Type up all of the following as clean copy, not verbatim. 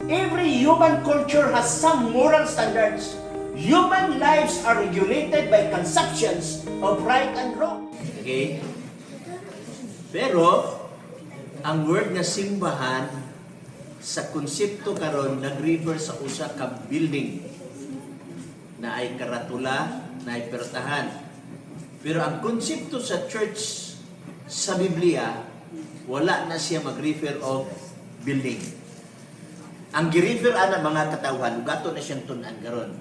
Every human culture has some moral standards. Human lives are regulated by conceptions of right and wrong. Okay? Pero, ang word nga simbahan, sa konsepto karon nag-refer sa usa ka building na ay karatula, na ay pertahan. Pero ang konsepto sa church sa Biblia, wala na siya mag-refer of building. Ang gi-refer ana mga katawhan, gato na siyang tun-an karon.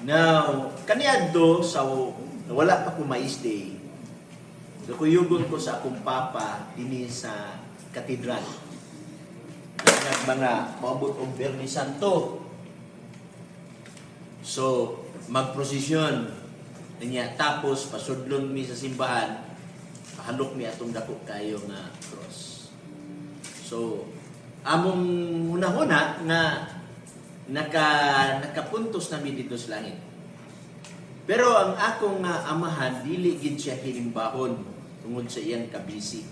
Now, kaniadto sa wala pa ko maisday, nakuyugon ko sa akong papa dinhi sa katedral. Mga maabot og Biyernes Santo. So, magprosesyon niya tapos pasudlon mi sa simbahan, pahalok mi atong dako kayo nga cross. So, among una-una nga nakapuntos na mi dito sa langit. Pero ang akong amahan dili gid siya hinimbahon tungod sa iyang kabisi.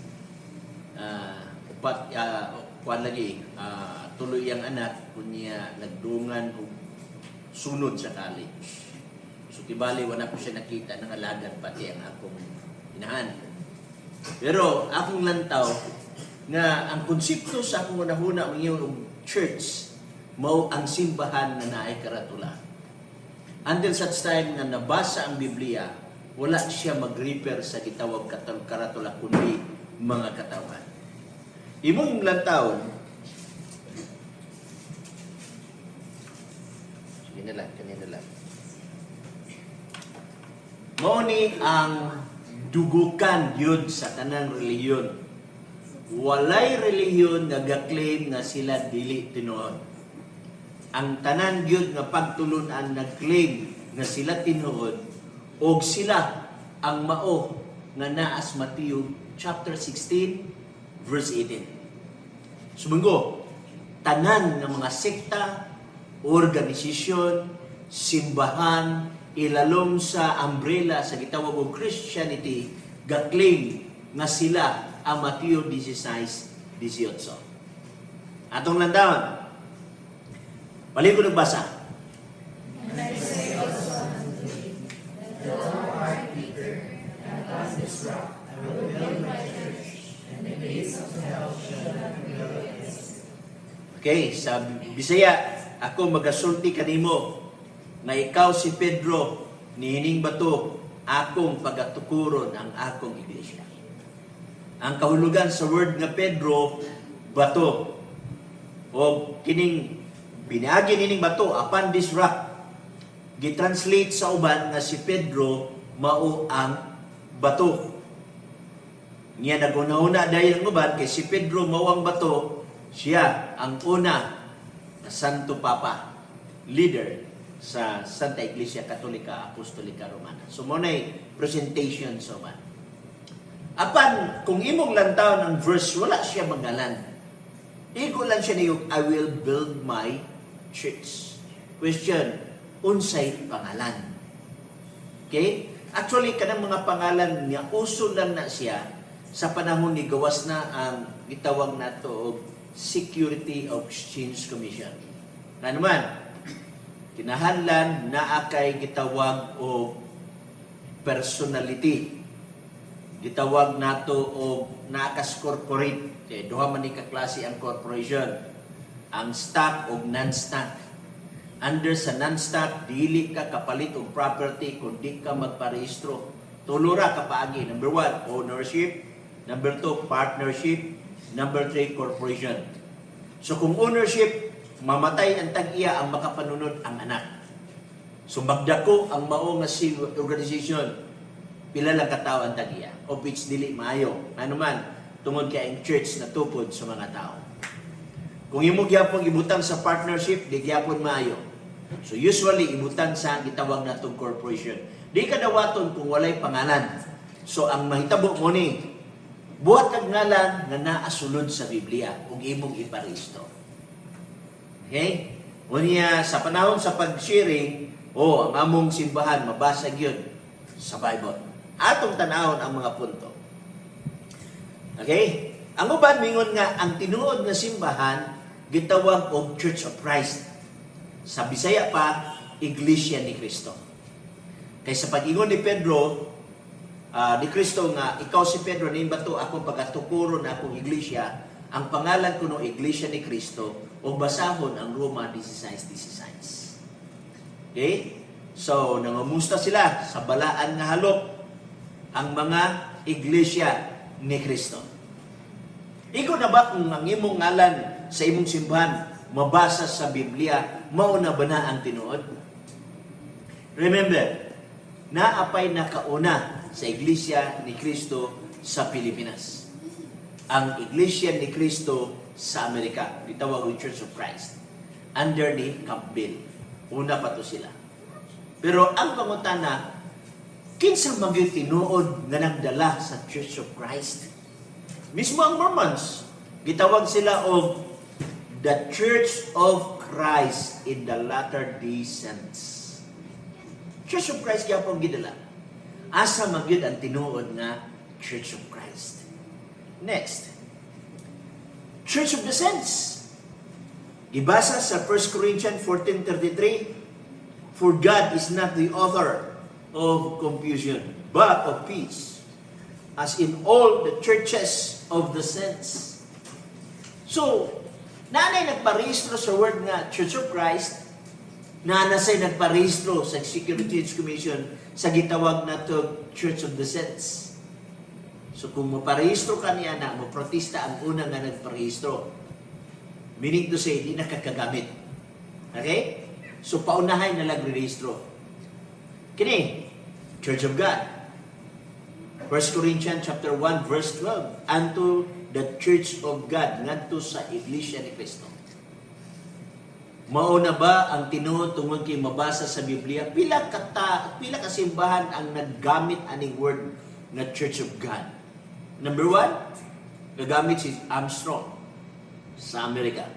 Tuloy ang anak kunya nagdungan og sunod sa college. So tibali wala ko siya nakita ng alagad pati ang akong inahan. Pero akong lantaw nga ang konsepto sa akong unahuna ng church mao ang simbahan na naay karatula. Until such time nga nabasa ang Biblia, wala siya mag-refer sa gitawag karatula kundi mga katawan. Imong lantawon, kanina lang. Mao ni ang dugukan yun sa tanang reliyon. Walay reliyon nga ga-claim nga sila dili tinuod. Ang tanan gyud nga pagtulunan nag-claim nga sila tinuod og sila ang mao nga naa sa Mateo chapter 16 verse 18. Sumunggo, tanan ng mga sekta, organisasyon, simbahan, ilalom sa umbrella sa gitawag og Christianity, ga-claim nga sila ang Mateo 16:18. Atong landawon. Balik ko nagbasa. And I say also unto thee, that thou art Peter, and upon this rock I will build my church, and the gates of hell shall not prevail against it. Okay, sa Bisaya, ako magasulti kanimo na ikaw si Pedro, nihining bato, akong pagatukuron ang akong iglesia. Ang kahulugan sa word nga Pedro, bato. O kining binaagi nining bato, upon this rock, gitranslate sa uban nga si Pedro mao ang bato. Niya naguna-una dahil ang uban kay si Pedro mao ang bato, siya ang una na Santo Papa, leader sa Santa Iglesia Katolika Apostolika Romana. So mo na'y presentation sa uban. Apan, kung imong lantaw ng verse, wala siya magalan. Igo lang siya niyog, I will build my church. Question, unsay pangalan? Okay? Actually, kanang mga pangalan niya, uso lang na siya sa panahon ni gawas na ang gitawag nato og Security of Exchange Commission. Na naman, kinahanglan na akay gitawag og personality. Gitawag nato og naakas corporate. Kaya duha man ni ka klase ang corporation. Ang stock o non-stock. Under sa non-stock, dili ka kapalit og property kung di ka magparehistro. Tulura ka paagi. Number 1, ownership. Number 2, partnership. Number 3, corporation. So kung ownership, mamatay ang tag-iya ang makapanunod ang anak. So magdako ang mao nga organization, pila lang katao ang tag-iya. Of which dili maayo. Ano man, tungod kay ang church na tupod sa mga tao. Kung imo gyapon ibutang sa partnership, di gyapon maayo. So usually ibutang sa gitawag natong corporation. Di ka dawaton kung walay pangalan. So ang mahitabo mo ni buhat kag ngalan nga naa sulod sa Biblia ug imong iparehisto. Okay? Unya sa panahon sa pag-sharing, ang among simbahan mabasag yun sa Bible. Atong tanawon ang mga punto. Okay? Ang uban mingon nga ang tinuod nga simbahan gitawag og Church of Christ. Sa Bisaya pa, Iglesia ni Cristo. Kay sa pag-ingon ni Pedro, ni Cristo nga, ikaw si Pedro, nimba to akong pagatukuron na akong iglesia, ang pangalan ko no Iglesia ni Cristo, o basahon ang Roma 16:16. Okay? So, nangamusta sila sa balaan nga halok ang mga iglesia ni Cristo. Ikaw na ba kung ang imong ngalan sa imong simbahan mabasa sa Biblia, mauna ba na ang tinuod? Remember, naapay nakauna sa Iglesia ni Cristo sa Pilipinas. Ang Iglesia ni Cristo sa Amerika, ditawag ang Church of Christ, under ni Camp Bill. Una pa to sila. Pero ang pangutana, kinsa magyud tinuod nga nagdala sa Church of Christ? Mismo ang Mormons, gitawag sila og the Church of Christ in the Latter-day Saints. Church of Christ kaya pong gidala. Asa magyud ang tinuod nga Church of Christ. Next, Church of the Saints. Ibasa sa 1 Corinthians 14:33, for God is not the author of confusion, but of peace, as in all the churches of the saints. So, nanay nagparehistro sa word nga Church of Christ, nanasay nagparehistro sa Security Commission sa gitawag na to Church of the Saints. So, kung maparehistro ka niya na, maprotesta ang unang nga nagparehistro. Meaning to say, di nakakagamit. Okay? So, paunahay na nagre-rehistro. Kini, Church of God. 1 Corinthians chapter 1 verse 12, unto the Church of God, ngadto sa Iglesia ni Cristo. Mauna ba ang tinuod tungod kay mabasa sa Biblia? Pila ka simbahan ang naggamit aning word na Church of God? Number 1, gagamit si Armstrong sa Amerika.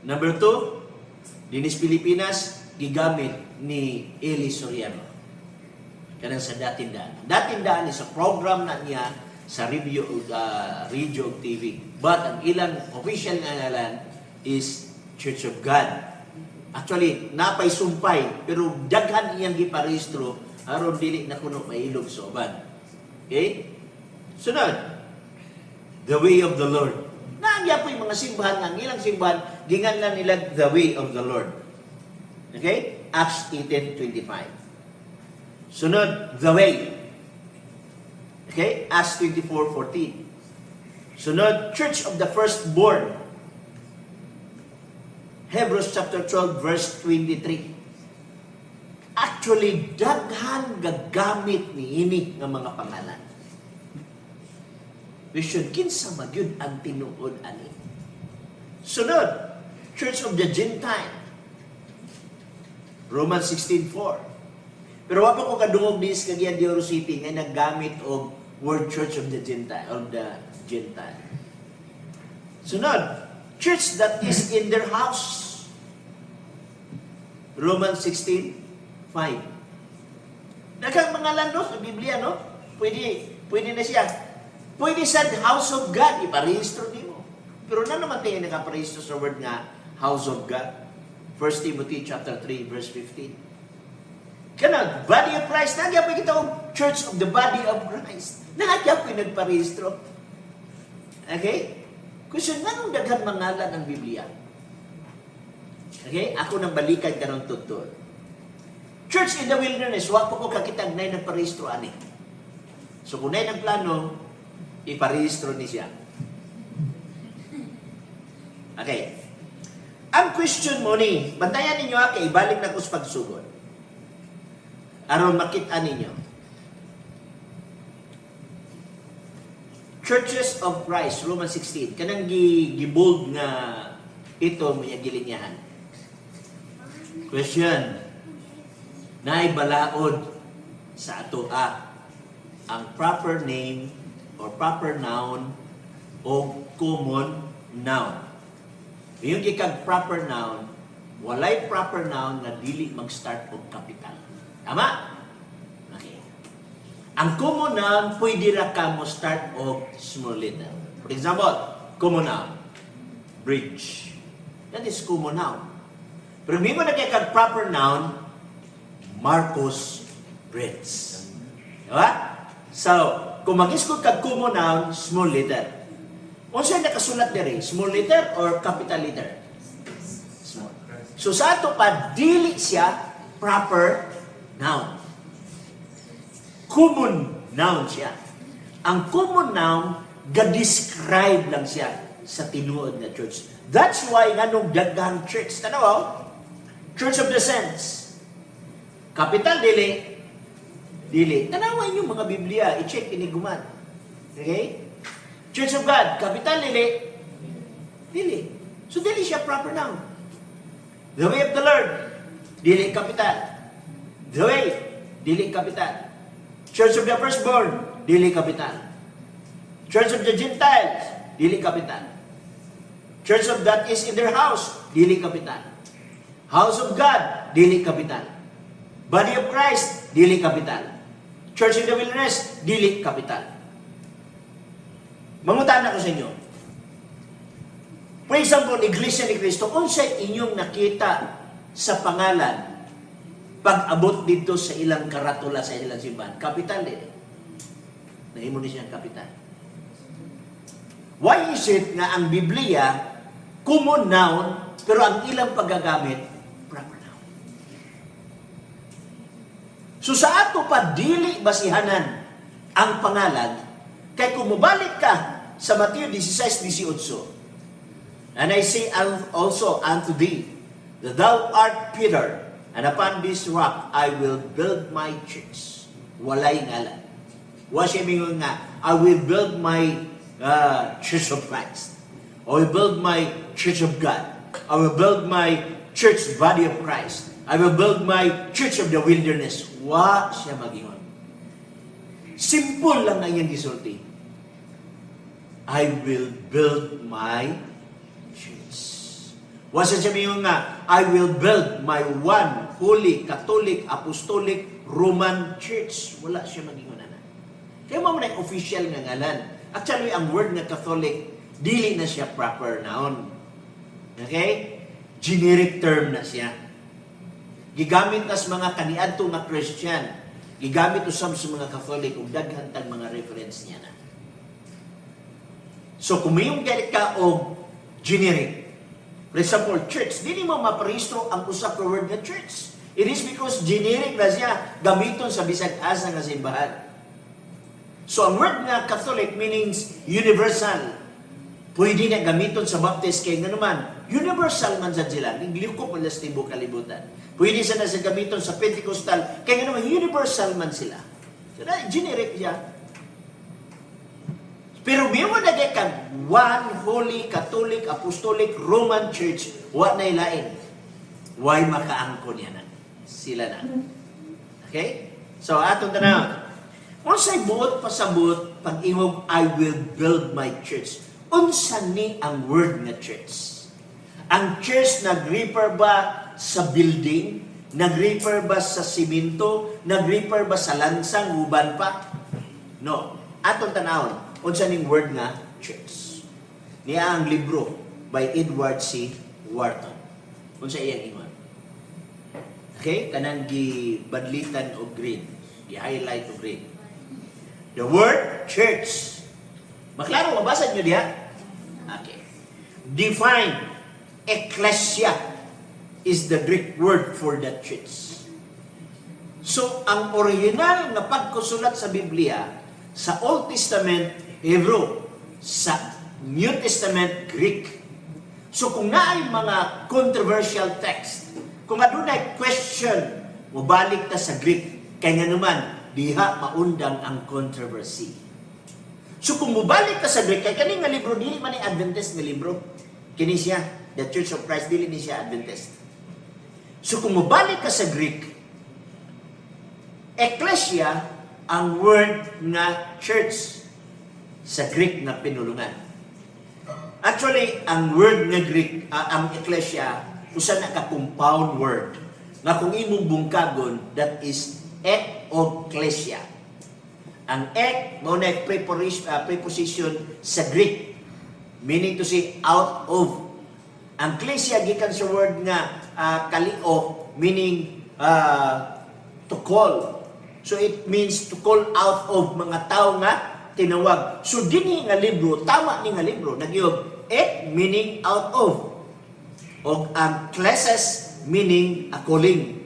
Number 2, dinis Pilipinas, gigamit ni Eli Soriano. Kanang sa Datindaan. Datindaan is a program na niya sa radio TV. But ang ilang official na ngalan is Church of God. Actually, napay sumpay, pero daghan iyang giparehistro aron dili na kuno mailog sa uban. Okay? Sunod, the way of the Lord. Naangya po yung mga simbahan, ang ilang simbahan, ginganlan nila the way of the Lord. Okay? Acts 18:25. Sunod, the way. Okay? Acts 24:14. Sunod, Church of the Firstborn. Hebrews chapter 12 verse 23. Actually, daghan gagamit ni ini nga mga pangalan. We should kinsa magyud ang tinuod ani. Sunod, Church of the Gentile. Romans 16:4. Pero wa pa ko kadungog dis kagyan di Oro City nga naggamit og word Church of the Gentile or the Gentile. Sunod, church that is in their house. Romans 16:5. Daghang mga lando sa Biblia, no? Pwede na siya. Pwede sa house of God, iparehistro nimo. Pero na naman tayo nakaparehistro sa word nga house of God. 1 Timothy chapter 3 verse 15. Kanang body of Christ, nagya pa kita church of the body of Christ. Nagya pa nagparehistro. Okay? Kasi nanong daghan mangalan ang Biblia. Okay? Ako nang balikan karong tutod. Church in the wilderness, wag po ko kakitag na nagparehistro ani. So kung na nagplano, iparehistro ni siya. Okay. Ang question mo ni, bantayan ninyo kay ibalik na ko sa pagsugod. Aron makita ninyo. Churches of Christ, Romans 16. Kanang gibold nga ito may gilinyahan. Question. Naay balaod sa ato ang proper name or proper noun o common noun. Yung gikag proper noun, walay proper noun na dili mag-start og capital. Tama? Okay. Ang common noun, pwede ra ka mo start og small letter. For example, common noun, bridge. That is common noun. Pero may mo na kaya kag proper noun, Marcos breads. Diba? So, kung mag-iskud kag common noun, small letter. Unsay nakasulat diri? Small letter or capital letter? Small. So sa ato pa, dili siya proper noun. Common noun siya. Ang common noun, ga-describe lang siya sa tinuod na church. That's why nganong daghang church, tanaw, Church of the Saints. Capital dili. Tanawan yung mga Biblia, i-check iniguman. Okay? Church of God, capital dili. So dili siya proper noun. The way of the Lord, dili capital. The way, dili capital. Church of the Firstborn, dili capital. Church of the Gentiles, dili capital. Church of that is in their house, dili capital. House of God, dili capital. Body of Christ, dili capital. Church in the Wilderness, dili capital. Mangutan ako sa inyo. For example, Iglesia ni Cristo, unsay inyong nakita sa pangalan pag-abot dito sa ilang karatula sa ilang simbahan? Kapital din. Nahimo ni siyang kapital. Why is it na ang Biblia, common noun, pero ang ilang paggagamit, proper noun? So sa ato pa, dili basihanan ang pangalan, kay kung mabalik ka sa Mateo 16:18, and I say also unto thee, that thou art Peter, and upon this rock I will build my church. Walay ngalan. Wa siya mingon nga, I will build my church of Christ. I will build my church of God. I will build my church body of Christ. I will build my church of the wilderness. Wa siya magingon. Simple lang na iyang gisulti. I will build my church. Wasa siya mingon nga, I will build my one holy, Catholic, Apostolic, Roman church. Wala siya magingon na. Kaya mo na official nga ngalan. Actually, ang word nga Catholic, dili na siya proper noun. Okay? Generic term na siya. Gigamit na sa mga kaniadto nga Christian. Gigamit usab sa mga Catholic ug daghan tag mga reference niya na. So, kung mayong galit ka o generic, for example, church, di mo maparehistro ang usa ka word nga church. It is because generic na siya gamiton sa bisag asa nga simbahan. So, ang word nga Catholic means universal. Pwede na gamiton sa Baptist kay nga naman, universal man sa sila. Naglikop man sa tibuok kalibutan. Pwede sa nasa gamiton sa Pentecostal kay nga naman, universal man sila. So, generic siya. Pero may mo nagay kag one holy, Catholic, Apostolic, Roman Church, wa na ilain. Why makaangkon yan na? Sila na. Okay? So, atong tanaw. Unsay buot pasabot pag ingog I will build my church. Unsa ni ang word nga church? Ang church nag-refer ba sa building? Nag-refer ba sa simento? Nag-refer ba sa lansang uban pa? No. Atong tanawon, unsa ning word nga church? Niya ang libro by Edward C. Wharton. Unsa iyang ingon? Okay, kanang gibadlitan og green, gi-highlight og green. The word church. Maklaro, mabasa nyo diha? Okay. Define, ecclesia is the Greek word for the church. So, ang original na pagkusulat sa Biblia, sa Old Testament, Hebrew, sa New Testament, Greek. So, kung naay mga controversial text, kung adunay question, mubalik ta sa Greek, kaya nga naman, diha maundang ang controversy. So kung mubalik ka sa Greek, kay kaning nga libro, dili man ni Adventist nga libro. Kini siya, The Church of Christ, dili ni siya Adventist. So kung mubalik ka sa Greek, ecclesia, ang word nga church sa Greek na pinulungan. Actually, ang word nga Greek, ang ecclesia, usa na ka compound word. Nga kung imong bungkagon, that is ekklesia. Ang ek, mo na preposition sa Greek, meaning to say out of. Ang klesya gikan sa word nga kalio, meaning to call. So it means to call out of mga tao nga tinawag. So dinhi nga libro, tama ni nga libro, nagyog it meaning out of. O ang kleses meaning a calling.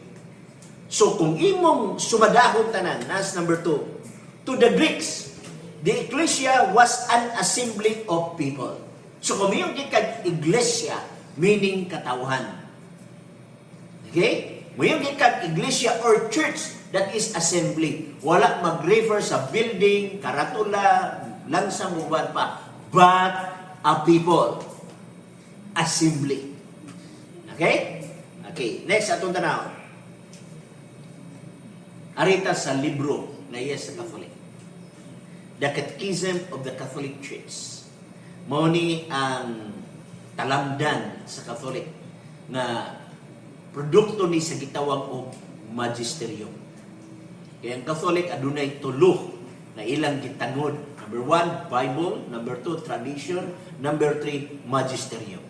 So kung imong sumadahon tanan, nas number 2, to the Greeks, the ecclesia was an assembly of people. So kung yung gikan iglesia, meaning katawhan. Okay? Mayroon gikan iglesia or church, that is assembly. Wala mag-refer sa building, karatula, langsang uban pa. But a people. Assembly. Okay? Okay. Next, atong tanaw. Arita sa libro na iya sa Catholic. The Catechism of the Catholic Church. Mao ni ang talamdan sa Catholic na produkto ni sa gitawag og magisterium. Kaya ang Catholic adunay tulo na ilang gitanod. Number 1, Bible. Number 2, tradition. Number 3, magisterium.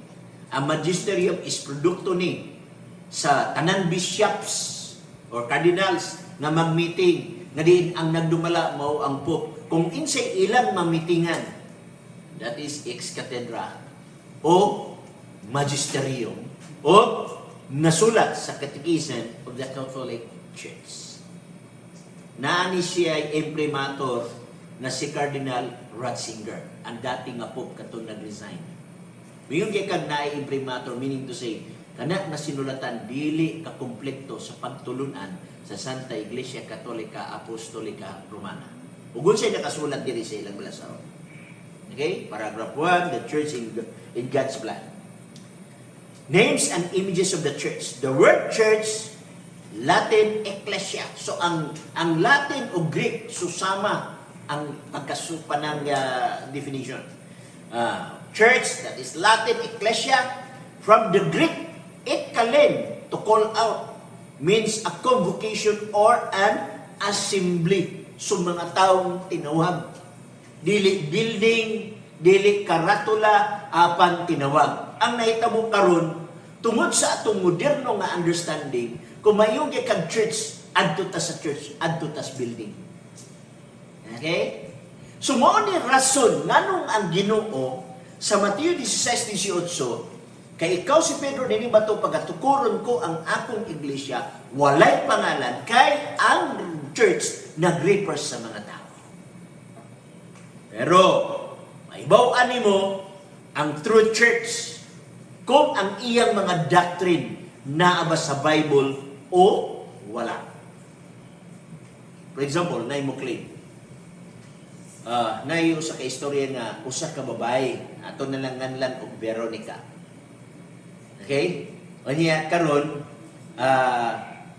Ang magisterium is produkto ni sa tanan bishops or cardinals na mag-meeting na diin ang nagdumala mao ang Pope. Kung insay ilang mamitingan, that is ex cathedra o magisterium o nasulat sa Catechism of the Catholic Church. Naani siya ay imprimatur na si Cardinal Ratzinger, ang dating nga Pope katong nag-resign. Mayroon kay kag naay imprimatur, meaning to say, kana na sinulatan dili ka komplekto sa pagtulunan sa Santa Iglesia Katolika Apostolika Romana. Ugon siya nakasulat diri sa ilang balasaw. Okay? Paragraph 1, the church in God's plan. Names and images of the church. The word church, Latin ecclesia. So ang Latin o Greek susama ang pagkasupanang definition. Church, that is Latin ecclesia. From the Greek, ekkalen, to call out, means a convocation or an assembly. So mga taong tinawag. Dili building, dili karatula, apan tinawag. Ang nahitabo karon tungod sa atong moderno nga understanding, kung mayong kag church, adto ta sa church, adto ta sa building. Okay? So mao ni rason nganong ang Ginoo sa Mateo 16:18, kay ikaw si Pedro nini bato pagatukuron ko ang akong iglesia, walay pangalan kay ang church nag-refer sa mga tao. Pero maibaw-an nimo ang true church kung ang iyang mga doctrine naa ba sa Bible o wala. For example, nay mo claim. Nay usa ka istorya nga usa ka babae ato nalanganlan og Veronica. Okay? Unya karon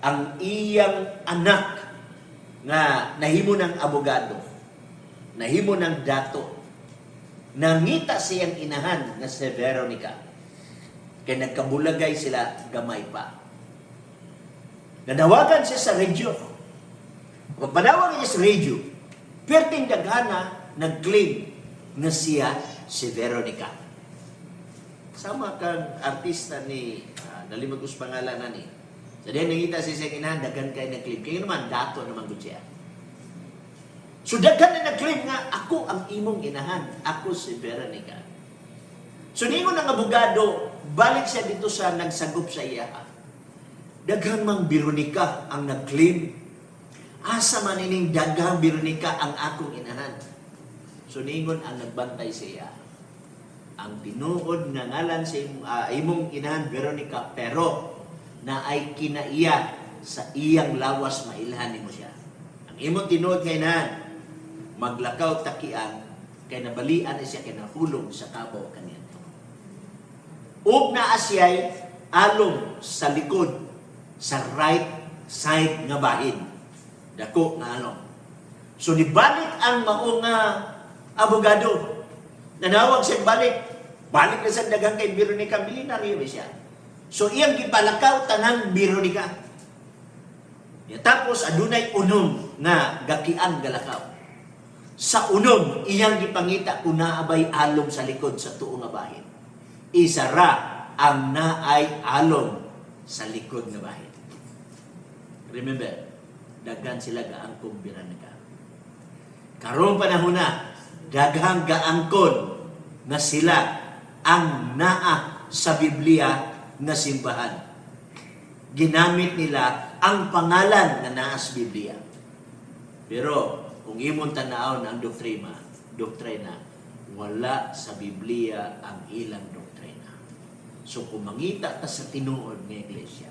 ang iyang anak nga nahimo ng abogado, nahimo ng dato, nangita siyang inahan na si Veronica. Kaya nagkabulagay sila gamay pa. Nadawagan siya sa radyo. Pag panawagan niya sa radyo, perting daghana nag-claim na siya si Veronica. Sama kang artista ni, nalimag ko sa pangalan na ni. So diyan nangita siya sa inahan, daghan kayo nag-claim. Kaya naman, dato naman ko siya. So daghan na nag-claim nga, ako ang imong inahan. Ako si Veronica. So ningon ang abogado, balik siya dito sa nagsagop sa iya. Daghang mang Veronica ang nag-claim. Asa man ining daghang Veronica ang akong inahan. So ningon ang nagbantay sa iya. Ang tinuod nga ngalan sa imong inahan Veronica, pero na ay kinaiya sa iyang lawas mailhan nimo siya. Ang imong tinuod nga inahan, maglakaw takian, kay nabalian siya kay nahulog sa kabaw kaniya. Ug naa siya'y alom sa likod sa right side nga bahin. Dako nga alom. So nibalik ang maong abogado. Nanawag siya balik. Balik na sa dagang kay Veronica, milyonaryo siya. So iyang gipalakaw tanang Veronica. Tapos adunay unom nga gakian galakaw. Sa unom iyang gipangita kung naabay alom sa likod sa tuong nga bahin. Isara ang naay alom sa likod nga bahin. Remember, daghan sila gaangkong biranaga. Karong panahon na, daghang gaangkon na sila ang naa sa Biblia na simbahan. Ginamit nila ang pangalan na naa sa Biblia. Pero kung imong tanawon ang doktrina, wala sa Biblia ang ilang doktrina. So kung mangita ta sa tinuod ng iglesia,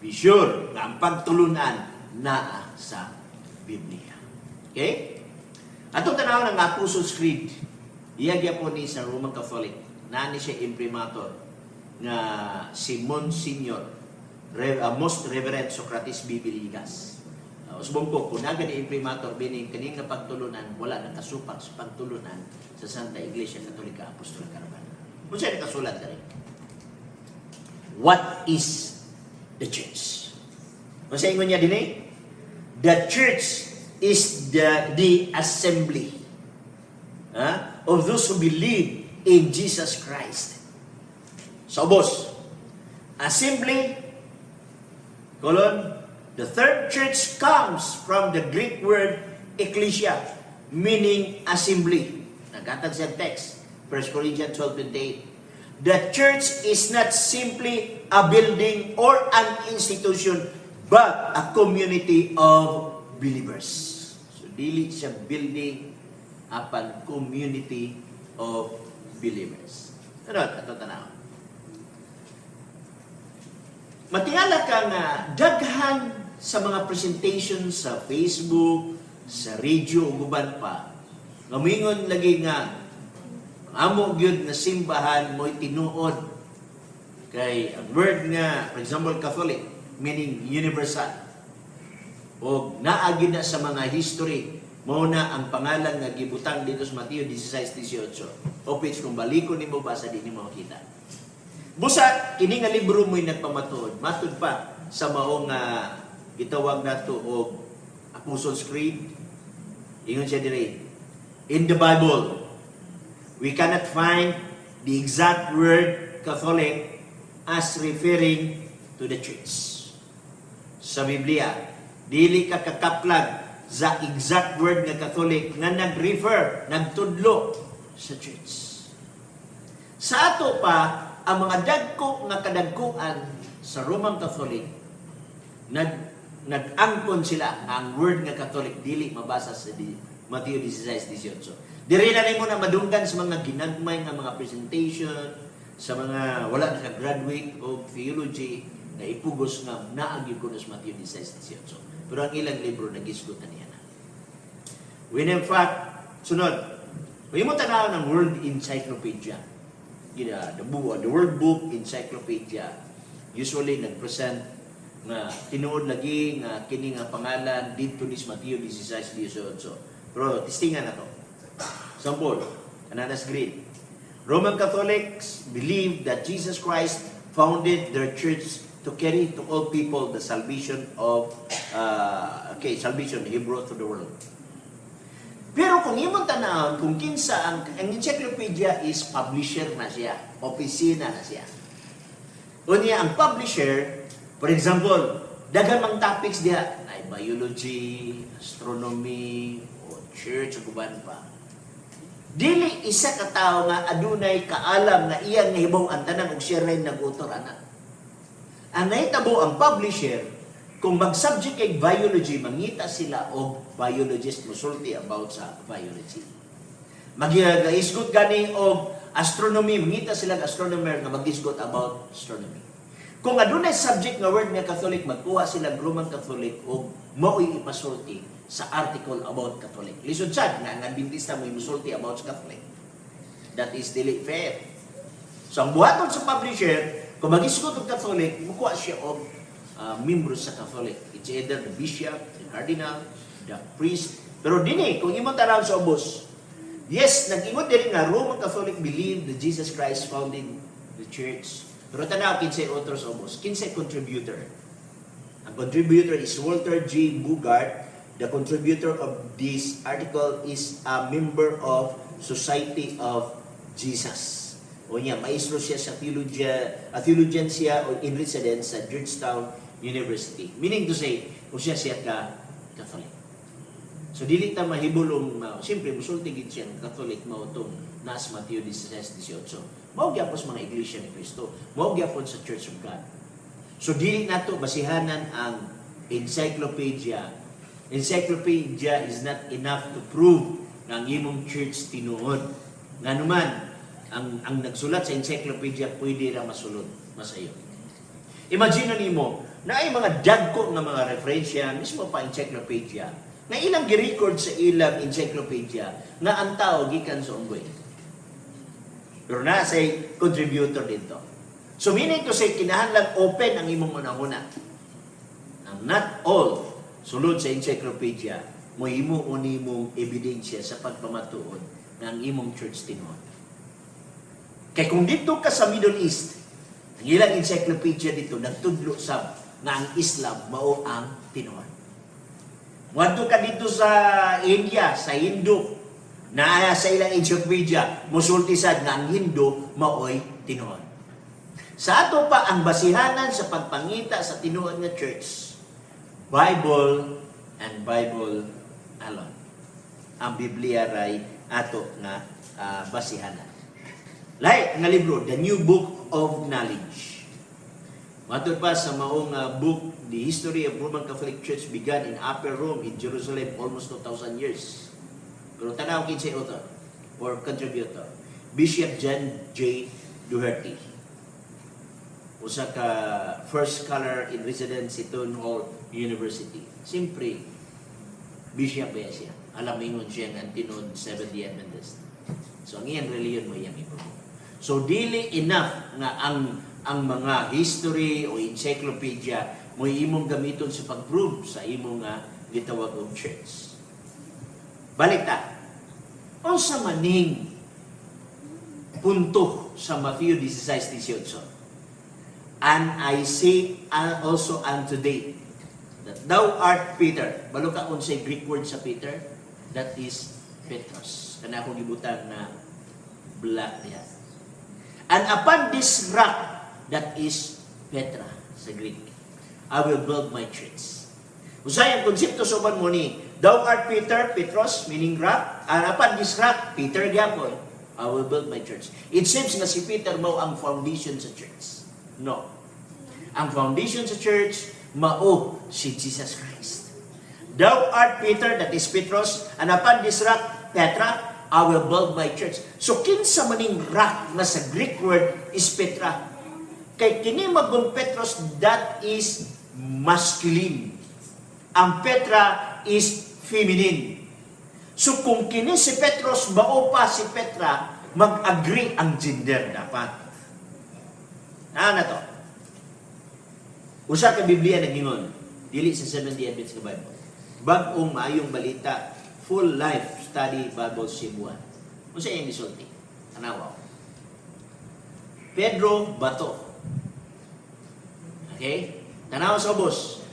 be sure na ang pagtulunan naa sa Biblia. Okay? Atong tanawon ang Apostles' Creed. Iyagya po ni sa Roman Catholic. Nani siya imprimator nga si Monsignor Most Reverend Socrates B. Villegas. Usbong ko, kung naga ni imprimator, bining kaning nga pagtulunan, wala nang kasupak sa pagtulunan sa Santa Iglesia Katolika Apostolika Romana. Kung siya nakasulat na rin. What is the church? Kung sa ingon niya din eh, the church is the assembly of those who believe in Jesus Christ. So, boss, assembly, the third church comes from the Greek word ecclesia, meaning assembly. Nagatag sa text, 1 Corinthians 12:28. The church is not simply a building or an institution, but a community of believers. So, dili siya building, apan community of believers. Ano? Ito tanaw. Matingala ka nga, daghan sa mga presentations sa Facebook, sa radio, o guban pa, ngamingon lagi nga, amo gyud na simbahan mo'y tinuod. Kay ang word nga, for example, Catholic, meaning universal. O naagi na sa mga history, mao na ang pangalan nga gibutang dito sa Mateo 16:18. O which kung balikon nimo basa di nimo makita. Busa kini nga libro mo'y nagpamatud. Matud pa sa maong gitawag nato og Apostles' Creed. Ingon siya dire. In the Bible, we cannot find the exact word Catholic as referring to the church. Sa Biblia, dili ka kakaplag sa exact word nga Catholic nga nag-refer, nagtudlo sa church. Sa ato pa, ang mga dagko nga kadagkuan sa Roman Catholic, nag-angkon sila ang word nga Catholic, dili mabasa sa Mateo 16:18. Diri na nimo na madunggan sa mga ginagmay nga mga presentation, sa mga wala naka-graduate of theology, na ipugos nga naagi ko sa Mateo 16:18. Pero ang ilang libro nagisgutan niya na. When in fact, sunod, may mo tanaw ng World Encyclopedia. The World Book Encyclopedia usually nag-present nga tinuod lagi nga kini nga pangalan dito ni Mateo 16:18. Pero tistingan na to. Example, kananas grade. Roman Catholics believe that Jesus Christ founded their church to carry to all people the salvation of salvation he brought to the world. Pero kung imong tanawon kung kinsa ang encyclopedia is publisher na siya, opisina na siya. Unya ang publisher, for example, daghan mang topics diha, ay biology, astronomy, o church o guban pa. Dili isa ka tawo nga adunay kaalam nga iyang nahibaw ang tanan og siya rin nag-utor ana. Ang nahitabo ang publisher, kung mag-subject kay biology, mangita sila o biologist musulti about sa biology. Mag-isgot gani o astronomy, mangita sila astronomer nga mag-isgot about astronomy. Kung adunay subject nga word nga Catholic, magkuha sila Roman Catholic o mao'y ipasulti sa article about Catholic. Lisod sad nga ang Adventista mo imusulti about sa Catholic. That is dili fair. So ang buhaton sa publisher, kung mag-isgot og Catholic, mukuha siya og membro sa Catholic. It's either the bishop, the cardinal, the priest. Pero dini, kung imong tanaw sa ubos, yes, nag-ingon din nga Roman Catholic believe that Jesus Christ founded the church. Pero tanaw, kinsay author sa ubos, kinsay contributor. Ang contributor is Walter J. Bugart. The contributor of this article is a member of Society of Jesus. O niya, maestro siya sa theologian siya o in residence sa Georgetown University. Meaning to say, o siya ka Catholic. So dili ta mahibulong, siyempre musulti gid siya ng Catholic mautong nas Mateo 16:18. Mao gyapon sa mga iglesia ni Kristo. Mao gyapon sa Church of God. So dili nato basihanan ang encyclopedia. Encyclopedia is not enough to prove nga ang imong church tinuod. Nganuman ang nagsulat sa encyclopedia pwede ra masulod masayo. Imagine nimo na ay mga dagko nga mga referensya mismo pa encyclopedia na ilang gi-record sa ilang encyclopedia nga ang tao gikan sa unggoy. Pero na say contributor dito. So meaning to say kinahanglan open ang imong una-una. Ang not all sulod sa encyclopedia mo imo unimong ebidensya sa pagpamatuod ng imong church tinuod. Kaya kung dito ka sa Middle East, ang ilang encyclopedia dito, nagtudlo sab na ang Islam mao ang tinuod. Wadto ka dito sa India, sa Hindu, na sa ilang encyclopedia, musulti sad nga ang Hindu mao'y tinuod. Sa ato pa ang basihanan sa pagpangita sa tinuod nga church, Bible and Bible alone. Ang Biblia ray ato nga basihanan. Like nga libro, The New Book of Knowledge. Matod pa sa maong book, The History of Roman Catholic Church began in Upper Rome in Jerusalem almost 2,000 years. Pero tanaw kinsay author or contributor, Bishop John J. Doherty. Usa ka first scholar in residence sa Seton Hall University. Siyempre, bishop ba siya? Alamingon siya ng tinud Seventh-day Adventist. So ang iyang reliyon mo iyang ipo. So dili enough nga ang mga history o encyclopedia mo imong gamiton sa pag-prove sa imong gitawag og church. Balik ta. Unsa maning punto sa Mateo 16:18? And I say also unto thee that thou art Peter. Balo ka unsay Greek word sa Peter? That is Petros. Kana akong gibutan na black niya. And upon this rock, that is Petra sa Greek, I will build my church. Usay ang konsepto soban mo ni, thou art Peter, Petros, meaning rock, and upon this rock, Peter gyapon, I will build my church. It seems na si Peter mao ang foundation sa church. No. Ang foundation sa church, mao si Jesus Christ. Thou art Peter, that is Petros, and upon this rock, Petra, I will build my church. So kinsa maning rock na sa Greek word is Petra. Kay kini magong Petros, that is masculine. Ang Petra is feminine. So kung kini si Petros, mao pa si Petra, mag-agree ang gender dapat. Na to. Usa ka Biblia nagingon, dili sa Seventh-day Adventist nga Bible. Bag-ong maayong balita, full life study Bible Cebuan. Unsa iyang gisulti? Tanawa. Pedro Bato. Okay? Tanawa sa ubos.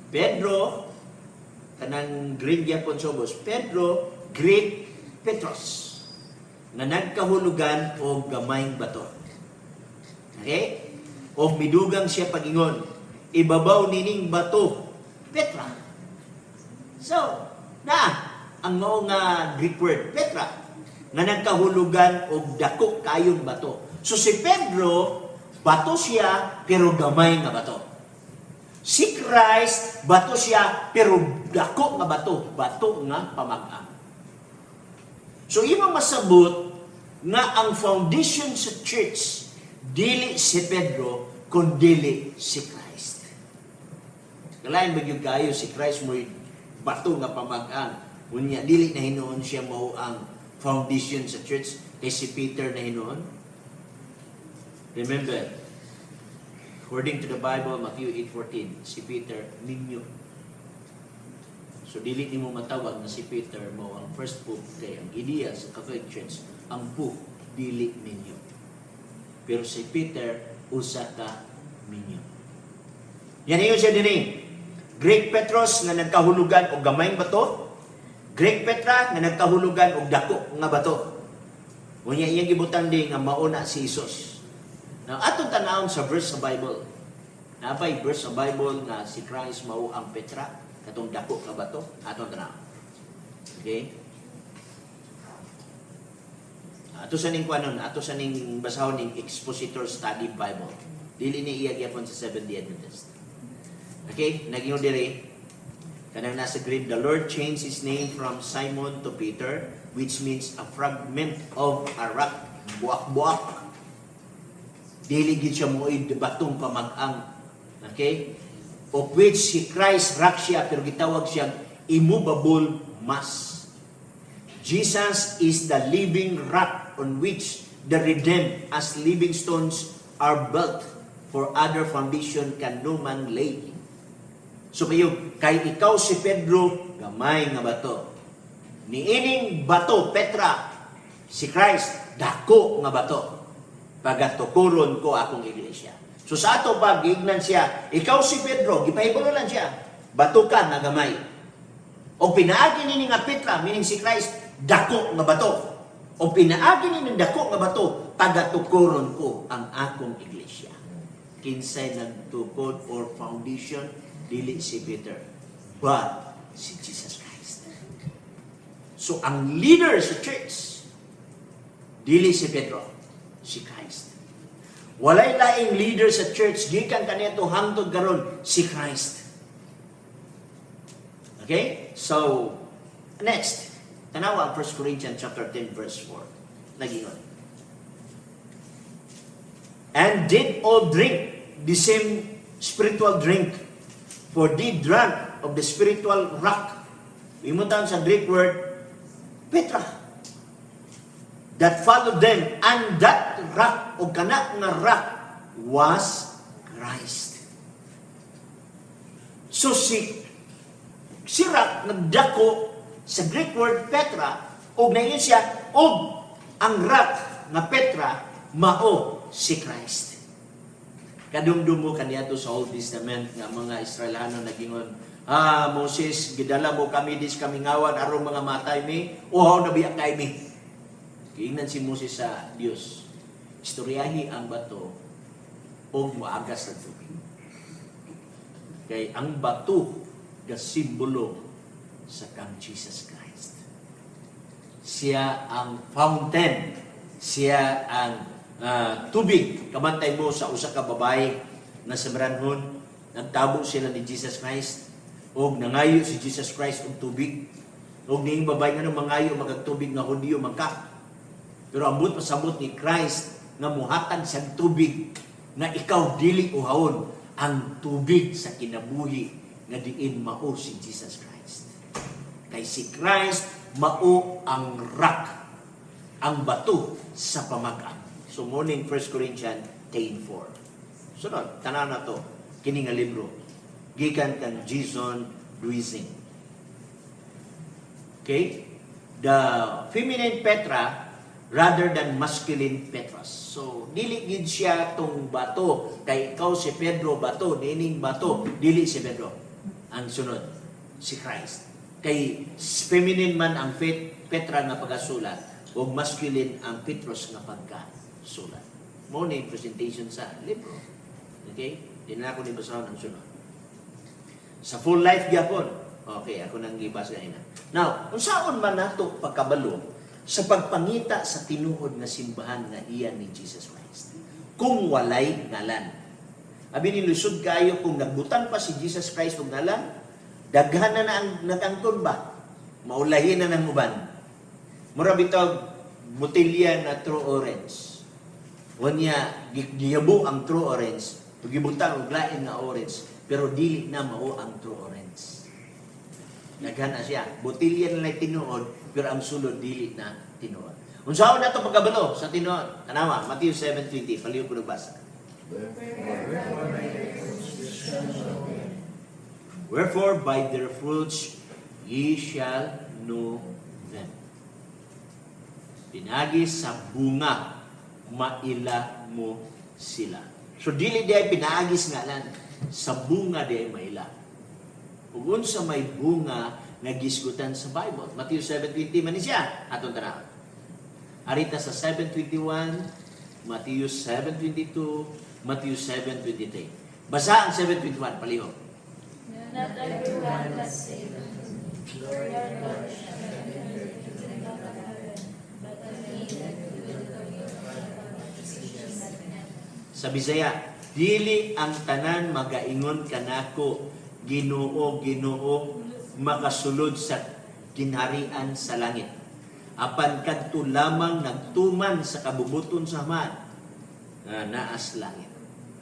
Pedro, kanang Greek gyapon sa ubos. Pedro, Greek Petros. Na nagkahulugan og gamayng bato. Okay? O midugang siya pagingon. Ibabaw nining bato, Petra. So, ang mao nga Greek word, Petra, nga nagkahulugan og dako kayong bato. So si Pedro, bato siya, pero gamay nga bato. Si Christ, bato siya, pero dako nga bato. Bato nga pamag-ang. So imo masabot nga ang foundation sa church, dili si Pedro, kundi si Christ. Kalain ba yung kayo, si Christ mo bato nga pamag-ang. Unya, dili na hinuon siya mao ang foundation sa church kay si Peter na hinuon. Remember, according to the Bible, Matthew 8:14, si Peter, ninyo. So, dili nimo matawag na si Peter mao ang first pope kay ang ideya sa Catholic Church, ang pope, dili ninyo. Pero si Peter, usa ka ninyo. Yan yun siya din Greek Petros na nagkahulugan o gamayng bato, Greek Petra na nagkahulugan og dako nga bato. Unya iyang gibutang din nga mauna si Jesus. Now, atong tanawon sa verse sa Bible. Napay verse sa Bible nga si Christ mao ang Petra, katong dako nga bato, atong tanawon. Okay? Ato sa ning kuanon, ato sa ning basahon ning Expositor Study Bible. Dili ni iya gyapon sa Seventh-day Adventist. Okay? Naging diri kanang nasa grid, the Lord changed his name from Simon to Peter, which means a fragment of a rock, buak-buak. Dili gid siya mo'y batong pamag-ang. Okay? Of which si Christ rock siya, pero gitawag siyang immovable mass. Jesus is the living rock on which the redeemed as living stones are built, for other foundation can no man lay. So kayo, kay ikaw si Pedro, gamay nga bato. Niining bato, Petra, si Christ, dako nga bato. Pagatukuron ko akong iglesia. So sa ato pag ignan siya, ikaw si Pedro, gipahibulo lang siya, bato ka nga gamay. O pinaagi nini nga Petra, meaning si Christ, dako nga bato. O pinaagi nini dako nga bato, pagatukuron ko ang akong iglesia. Kinsay nagtukod or foundation, dili si Peter, but si Jesus Christ. So, ang leader sa church, dili si Pedro, si Christ. Walay laing leader sa church, gikan kanito hangtod karon si Christ. Okay? So, next, tanawa ang 1 Corinthians chapter 10, verse 4. Nagingon. And did all drink the same spiritual drink, for they drank of the spiritual rock. Imutan sa Greek word, Petra. That followed them, and that rock, o kana nga rock, was Christ. So si rock, nagdako sa Greek word Petra, o ngayon siya, o ang rock nga Petra, mao si Christ. Kadumdum mo kaniadto sa Old Testament nga mga Israelano nagingon, Moses, gidala mo kami dis kami ngawan aron mga matay mi, uhaw na biya kay mi. Kiingnan si Moses sa Dios. Istoryahi ang bato o moagas sa tubig. Kay ang bato ga simbolo sa kang Jesus Christ. Siya ang fountain, siya ang tubig. Kamantay mo sa usa ka babae na sa Maranhon, nagtabo sila ni Jesus Christ, o nangayo si Jesus Christ og tubig, o ning babae nga mangayo magagtubig nga Hudiyo magka. Pero ambot pasabot ni Christ nga muhatag sa tubig nga ikaw dili uhawon ang tubig sa kinabuhi nga diin mao si Jesus Christ. Kay si Christ mao ang rock, ang bato sa pamag-ang. So, morning 1 Corinthians 10:4. Sunod, tanaw na to, kini nga libro. Gikan kang Jason Duizing. Okay? The feminine Petra rather than masculine Petras. So, dili gid siya tong bato. Kay ikaw si Pedro bato, nining bato, dili si Pedro. Ang sunod, si Christ. Kay feminine man ang Petra nga pagasulat, o masculine ang Petros nga pagkasulat. Mo na yung presentation sa libro. Okay? Di na ako nibasahon ang sunod. Sa full life gyapon. Okay, ako nang gibasa na. Now, kung saan man nato pagkabalo sa pagpangita sa tinuod na simbahan nga iyan ni Jesus Christ. Kung walay ngalan. Abi ni lusod kayo kung nagbutan pa si Jesus Christ og ngalan, daghan na ang nagangkon ba? Maulahin na ng uban. Mura bitog botelya na true orange. Wanya giyabo ang true orange, gibutan og lain nga orange, pero dili na mao ang true orange. Daghan na siya. Botelya na lang tinuod, pero ang sulod dili na tinuod. Unsaon nato pagkabalo sa tinuod? Tanawa, Matthew 7:20, paliw ko nagbasa. Wherefore by their fruits ye shall know them. Pinagis sa bunga, maila mo sila. So dili di ay pinagis nga lang, sa bunga di ay maila. Ug sa may bunga nagisgutan sa Bible. Matthew 7:20 man siya atong tanaw. Arita sa 7:21, Matthew 7:22, Matthew 7:23. Basa ang 7:21, palihog. Not everyone must say, Lord, Lord, but only that you will know your Sa Bisaya, dili ang tanan magaingon kanako, Ginoo, Ginoo, makasulod sa kinharian sa langit. Apan kadto lamang nagtuman sa kabubuton sa man na naas langit.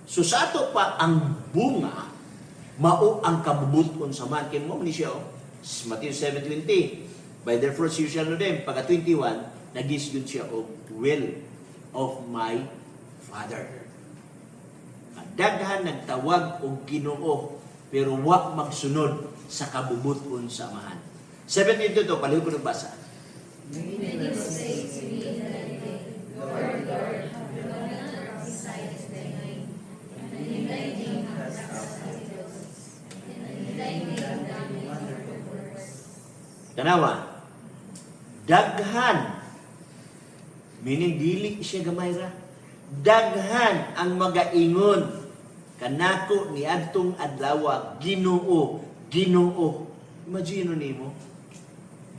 So sa ato pa ang bunga mao ang kabubuton sa man. Kaya mo ni siya, Matthew 7:20, by their fruits you shall know them. Pagka 21, nagisgod siya og will of my Father. Daghan nagtawag og Ginoo pero wa magsunod sa kabubuton sa amahan. 7:22, palihog ko ng basa. Many will say to me in that day, Lord, Lord, have we not prophesied in thy name? And in thy name have cast out devils, and in thy name done wonderful works. Tanawa, daghan, meaning dili siya gamay ra, daghan ang magaingon kanako ni adtong adlaw, Ginoo, Ginoo. Imagine nimo,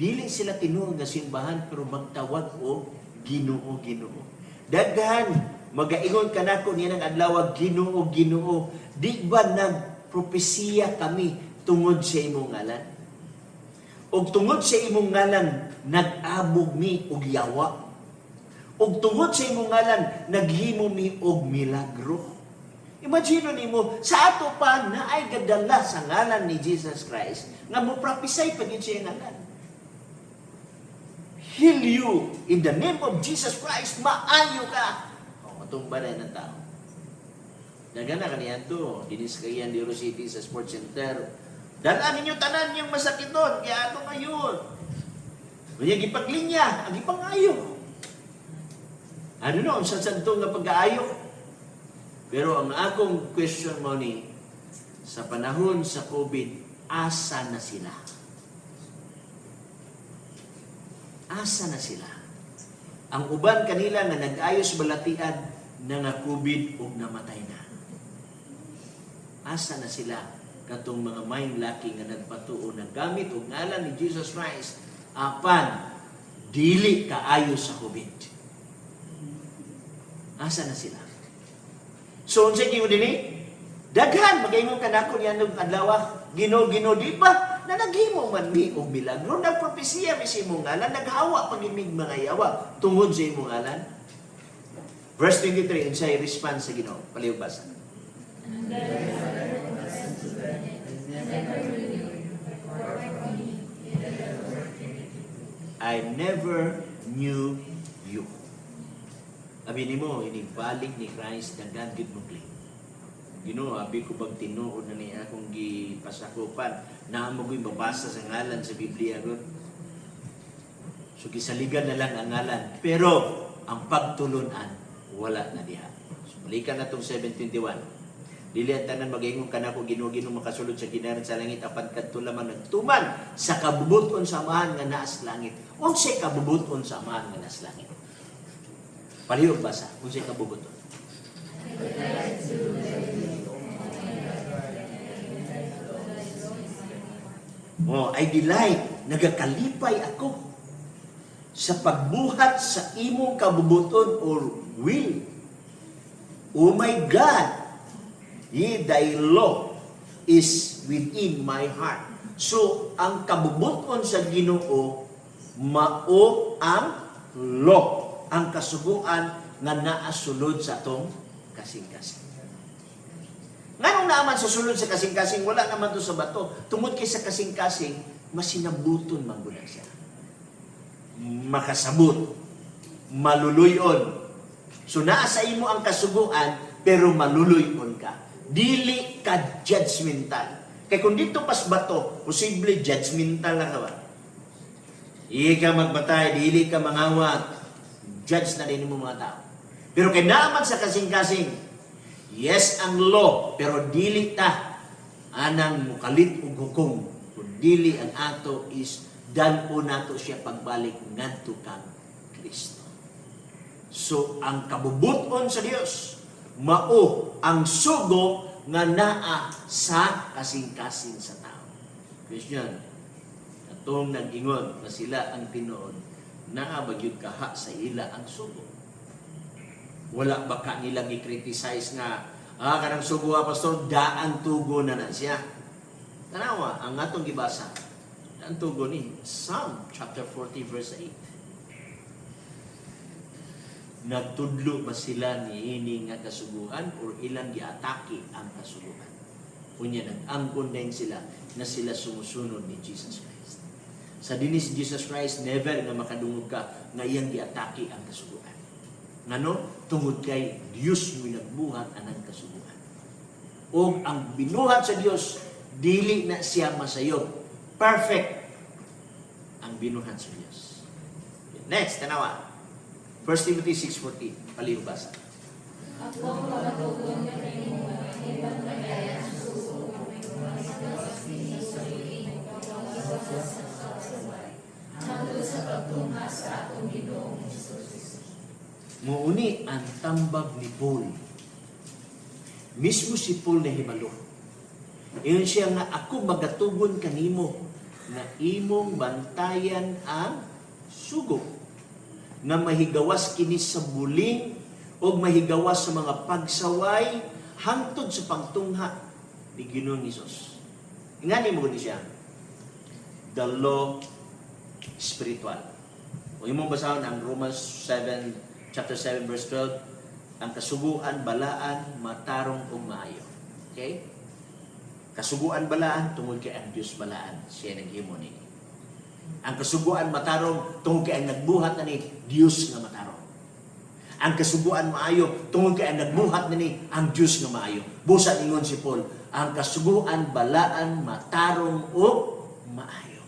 dili sila tinuod nga simbahan pero magtawag o Ginoo, Ginoo. Daghan magaingon kanako niya ng adlaw, Ginoo, Ginoo. Di ba nagpropesiya kami tungod sa imong ngalan? Og tungod sa imong ngalan nag-abog mi og yawa. Og tungod sa imong ngalan naghimo mi og milagro. Imagine nimo, sa ato pa na ay gadala sa ngalan ni Jesus Christ nga mo prophesy pa gyud siya ngalan. Heal you in the name of Jesus Christ, maayo ka. O matumba na ng tao. Daga na kaniyan to, dinis kayan di City sa Sports Center. Dalaan ninyo tanan yung masakit doon, kaya ato ngayon. Kaya gipaglinya, ang ipangayo. Ano no, sa santo nga pag-aayo. Pero ang akong question mo ni, sa panahon sa COVID, asa na sila? Asa na sila? Ang uban kanila na nag-ayos balatian na nga COVID o namatay na. Asa na sila? Katong mga may laki nga nagpatuo ng gamit o ngalan ni Jesus Christ, apan, dili kaayo sa COVID. Asa na sila? So, unsay gingon dinhi? Daghan magaingon kanako niya ng adlaw, Ginoo, Ginoo, di ba? Na naghimo man mi og milagro, nagpropesiya mi sa imong ngalan, naghawa pagimig mga yawa tungod sa imong ngalan. Verse 23, unsay response sa Ginoo? Palihog basa. I never knew you. Abi nimo inibalik ni Christ daghan gid mo kli. Ginoo, abi ko bag tinuod na ni akong gipasakupan na mo ko'y babasa sa ngalan sa Biblia ron. So gisaligan na lang ang ngalan, pero ang pagtulunan wala na diha. So balikan na tong 7:21. Dili ang tanan magaingon kanako Ginoo, Ginoo makasulod sa ginaran sa langit apan kadto lamang nagtuman sa kabubuton sa amahan nga naas langit. Unsay kabubuton sa amahan nga naas langit? Palihog basa, unsay kabubuton? Oh, I delight, nagakalipay ako sa pagbuhat sa imong kabubuton or will. Oh my God, thy law is within my heart. So, ang kabubuton sa Ginoo, mao ang law, ang kasuguan nga naasulod sa atong kasing-kasing. Nganong naaman sa sulod sa kasing-kasing, wala naman to sa bato. Tungod kay sa kasing-kasing, masinabuton man gud siya. Makasabot, maluluyon. So naa sa imo ang kasuguan, pero maluluyon ka. Dili ka judgmental. Kaya kung dito pas bato, posible judgmental na ka ba? Dili ka magbatay, dili ka mangawat. Judge na din mo mga tao. Pero kay naaman sa kasing-kasing, yes ang law, pero dili ta anang mukalit og hukom. Kung dili ang ato is dan po nato siya pagbalik ngadto kang Kristo. So ang kabubuton sa Dios mao ang sugo nga naa sa kasing-kasing sa tao. Christian, atong nag-ingon na sila ang tinuod, naa ba gyud kaha sa ila ang sugo? Wala ba ka nila gi-criticize nga kanang sugo pastor daan tugo na siya? Tanawa ang atong gibasa. Daan tugo ni Psalm chapter 40 verse 8. Nagtudlo ba sila ni ini nga kasuguan or ilang giatake ang kasuguan? Unya nag-angkon din sila na sila sumusunod ni Jesus Christ. Sa dinis Jesus Christ, never nga makadungog ka nga iyang giatake ang kasuguan. Ngano? Tungod kay Dios mo nagbuhat anang kasuguan. O ang binuhat sa Dios, dili na siya masayod. Perfect ang binuhat sa Dios. Next, tanawa. 1 Timothy 6:14, palihubasa. Ako magatugon ka nimo, ibang kaya ang sugo, mas sa sarili, hangtod sa pagtungha sa atong Ginoong Hesus. Muuni ang tambag ni Paul. Mismo si Paul na hibalo. Iyon siya nga, ako magatugon kanimo na imong bantayan ang sugo nga mahigawas kini sa buling o mahigawas sa mga pagsaway hangtod sa pagtungha ni Ginoong Hesus. Ingani mo siya. The law spiritual. O imong basahon ang Romans 7, chapter 7, verse 12, ang kasuguan, balaan, matarong ug maayo. Okay? Kasuguan, balaan, tungod kay ang Dios balaan. Siya naghimo ni. Ang kasuguan matarong tungod kay ang nagbuhat na ni Dios nga matarong. Ang kasuguan maayo tungod kay ang nagbuhat na ni ang Dios nga maayo. Busa ingon si Paul, ang kasuguan balaan matarong o maayo.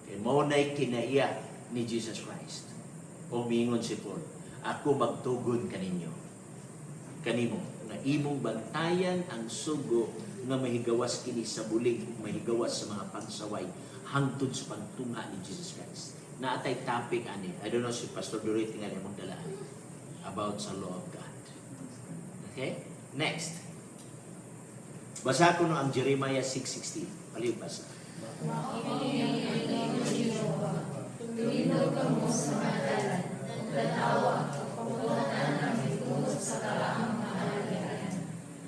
Kay mao nay kinaiya ni Jesus Christ. O miingon si Paul, ako magtugon kaninyo. Kanimo nga imong bantayan ang sugo nga mahigawas kini sa bulig, mahigawas sa mga pagsaway hangtod sa pagtungha ni Jesus Christ. Naatay topic ani. I don't know si Pastor Dorothy nga mong dalaan about sa law of God. Okay? Next. Basa ko no ang Jeremiah 6:16. Palihog basa. Tumindog ka mo sa mga dalan, tanawa, pamunutan namin tungod sa kalaang mahalian.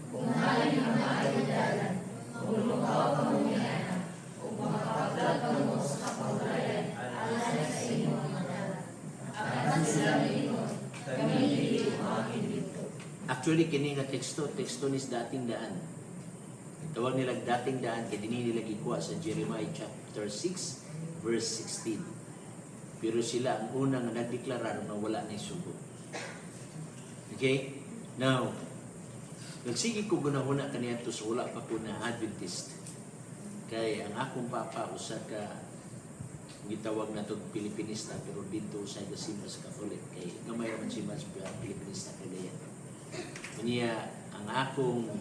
Kung halin ang maalidalan, maglukaw ka mo niya, o makapaglag ka mo sa kapaglayan, alam sa inyong mga dalan. Akan sila mingon, kami hindi umakin dito. Actually kini nga teksto ni dating daan. Tawag nila dating daan kay dinhi nila gikuha sa Jeremiah chapter 6 verse 16. Pero sila ang unang nagdeklarar na wala na sugo. Okay? Now, nagsige ko gunahuna kaniya to sa wala pa ko na Adventist. Kay ang akong papa usa ka gitawag na to Pilipinista pero dito sa Simba's Catholic kay gamay man si Mas Pilipinista kagaya. Niya ang akong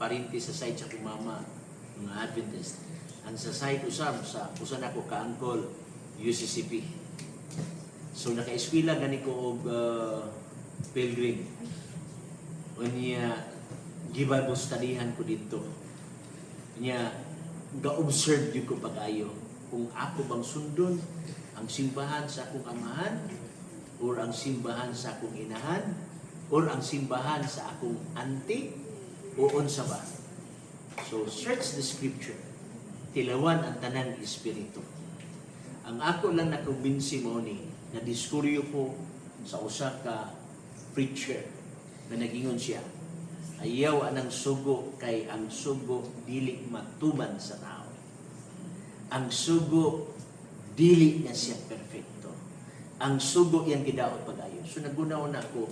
parinti sa side sa akong mama mga Adventist. Ang sa side usam sa usan ako ka-uncle UCCP. So naka-eskwela gani ko og pilgrim. Unya Bible studyhan ko dito. Unya ga-observe jud ko pag-ayo kung ako bang sundon ang simbahan sa akong amahan or ang simbahan sa akong inahan or ang simbahan sa akong auntie o unsa ba. So search the scripture. Tilawan ang tanang espiritu. Ang ako lang nakumbinsi mo ni na diskuryo ko sa usa ka preacher na nagingon siya, ayaw anang sugo kay ang sugo dili matuman sa tao. Ang sugo dili na siya perfecto. Ang sugo iyang gidaot pag-ayo. So nagunaon ako,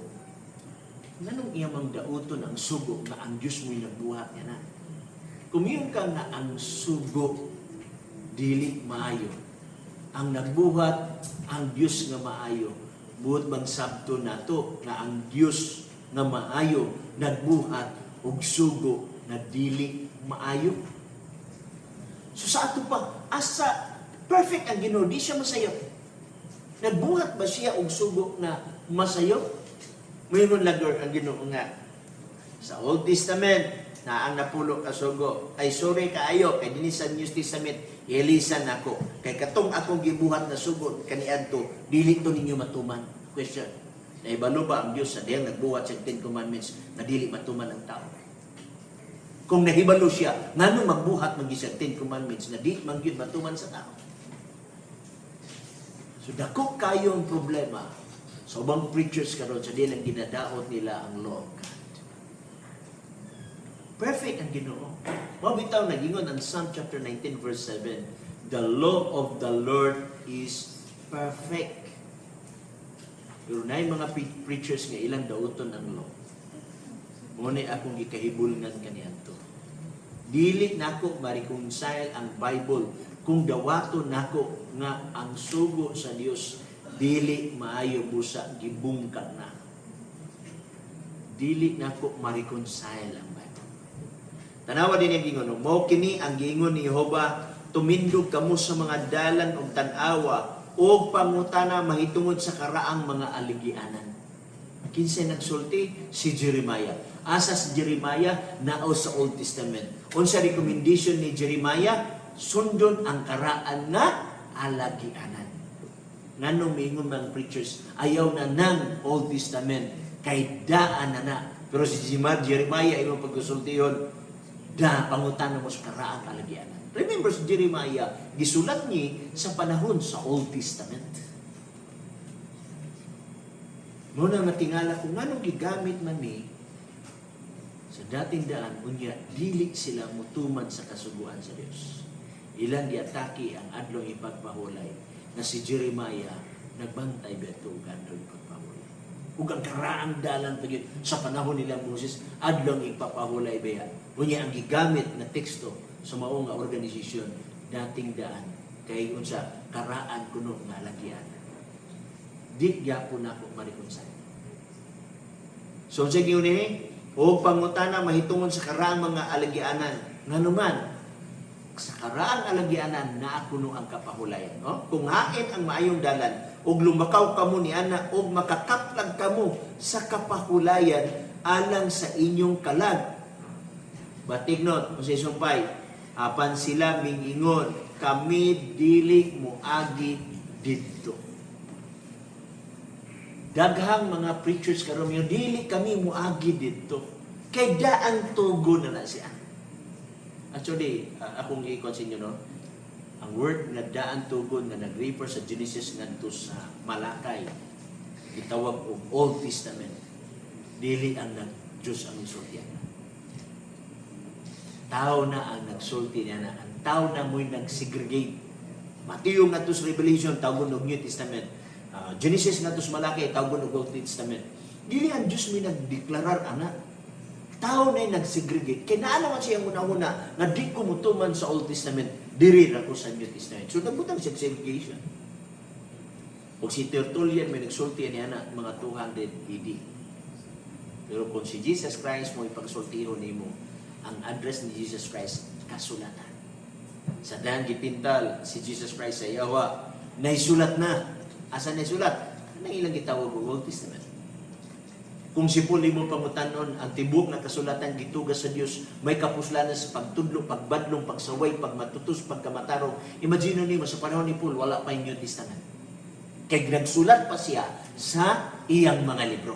nganong iyang dauton ang sugo na ang Diyos mo'y nagbuhat niya na? Kumiyon ka nga ang sugo dili maayo. Ang nagbuhat ang Diyos nga maayo. Buot bang sabto nato na ang Diyos nga maayo nagbuhat og sugo na dili maayo. So sa ato pa asa perfect ang Ginoo, di siya masayop. Nagbuhat ba siya og sugo na masayo? Mayroon lagor ang Ginoo nga sa Old Testament na ang napulo ka sugo. Ay sorry kaayo kay dinhi sa New Testament ilisan ako. Kay katong akong gibuhat na sugo kaniadto dili to ninyo matuman. Question. Naibalo ba ang Dios sa diyang nagbuhat sa 10 commandments na dili matuman ang tao? Kung nahibalo siya, ngano magbuhat man sa 10 commandments na di man gyud matuman sa tao? So dako kayo ang problema sa ubang preachers karon sa dilang ginadaot nila ang law of God. Perfect ang Ginoo. Mabitaw nagingon ang Psalm chapter 19 verse 7, the law of the Lord is perfect. Pero na mga preachers nga ilang dauton ang law. Muna akong gikahibulngan kaniadto. Dili nako ma-reconcile ang Bible kung dawato nako nga ang sugo sa Dios dili maayo busa gibungkag na. Dili nako ma-reconcile ang Bible. Tanawa din ang gingon, mao kini ang gingon ni Jehova, tumindog kamo sa mga dalan ug tan-awa o pangutana mahitungod sa karaang mga aligianan. Kinsay nagsulti? Si Jeremiah. Asa si Jeremiah? Nao sa Old Testament. Unsa recommendation ni Jeremiah? Sundon ang karaan na alagianan. Nganong mingon mga preachers, ayaw na ng Old Testament, kay daan na. Pero si Jeremiah, yung pagkusultiyon, pangutan mo sa karaan alagianan. Remember, si Jeremiah, gisulat niya sa panahon sa Old Testament. Muna natingala kung anong gigamit man ni sa dating daan, unya, dili sila mutuman sa kasuguan sa Diyos. Ilang giatake ang adlong ipagpahulay na si Jeremiah nagbantay beto ang adlong ipagpahulay. Ug ang karaang dalan pagit sa panahon nila Moses, adlong ipapahulay beya. Unya ang gigamit na teksto sa mao nga organisasyon dating daan kay unsa karaan kuno nga lagyan. Di gyapon nako ma-reconcile. So sige ni o pangutana mahitungod sa karaang mga alagyanan nganuman sa karaang alagyanan na kuno ang kapahulayan, no? Kung hain ang maayong dalan ug lumakaw kamo ni ana ug makakaplag kamo sa kapahulayan alang sa inyong kalag. Batignot, sa sumpay, apan sila mingingon, kami dili moagi didto. Daghang mga preachers karon yung dili kami moagi didto. Kay daan tugo na siya. Actually, akong i-consider no, ang word nga daan tugon nga nag-refer sa Genesis ngadto sa Malakay, gitawag og Old Testament. Dili ang Diyos ang insultihan. Tao na ang nagsulti niya na. Ang tao na mo'y nag-segregate. Matthew nga to sa Revelation, tawag og New Testament. Genesis nga to sa Malakay, tawag og Old Testament. Dili ang Diyos may nagdeklarar, anak. Tao na yung nag-segregate. Kaya naalaman siya muna-muna na di kumutuman sa Old Testament, diri ako sa New Testament. So, nagputang siya segregation. O si Tertullian, may nagsulti niya na mga 200 AD. Pero kung si Jesus Christ mo ipagsultiho ni mo, ang address ni Jesus Christ, kasulatan. Sa dahang gipintal, si Jesus Christ sa Yawa, naisulat na. Asa naisulat? Ano ilang gitawag ng Old Testament? Kung si Paul mo pangutanon, ang tibok na kasulatan gitugas sa Dios, may kapuslanan sa pagtudlo, pagbadlong, pagsaway, pagmatutos, pagkamatarong. Imagine niyo sa panahon ni Paul, wala pa yung New Testament. Kaya nagsulat pa siya sa iyang mga libro.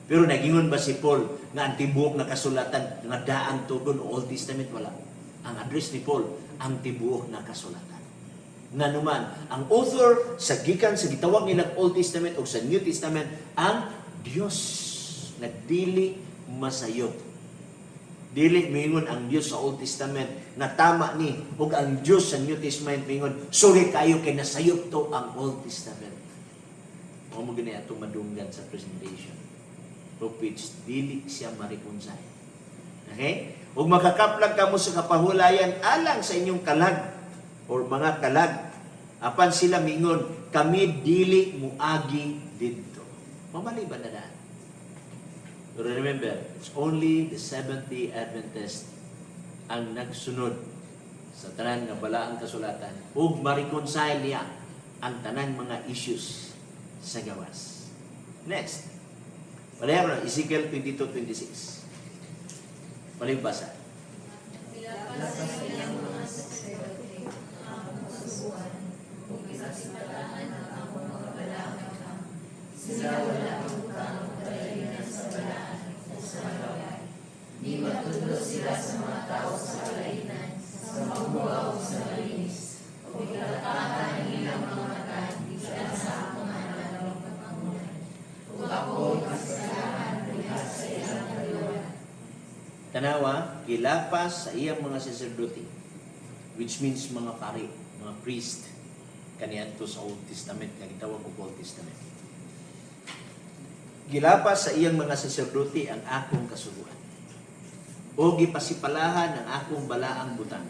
Pero nagingon ba si Paul nga ang tibuok na kasulatan nga daang tugon o Old Testament? Wala. Ang address ni Paul, ang tibuok na kasulatan. Nga naman, ang author sa gikan sa gitawag nilang Old Testament o sa New Testament, ang Diyos. Nagdili masayot. Dili mingon ang Diyos sa Old Testament na tama ni ug ang Diyos sa New Testament mingon sorry kayo kay nasayop to ang Old Testament. Mo gani atong madunggan sa presentation. Which dili siya ma-reconcile. Okay? Ug makakaplag kamo sa kapahulayan alang sa inyong kalag or mga kalag. Apan sila mingon, kami dili muagi didto. Mamali ba na daan? Pero remember, it's only the Seventh-day Adventist ang nagsunod sa tanan nga balaang kasulatan ug ma-reconcile niya ang tanan mga issues sa gawas. Next. Pareho na, Ezekiel 22:26. Palibasa. Tanawa, gilapas sa iyang mga sacerdote, which means mga pari, mga priest, kaniadto sa Old Testament, nga gitawag og Old Testament. Gilapas sa iyang mga sacerdote ang akong kasuguan, o gipasipalahan ang akong balaang butang.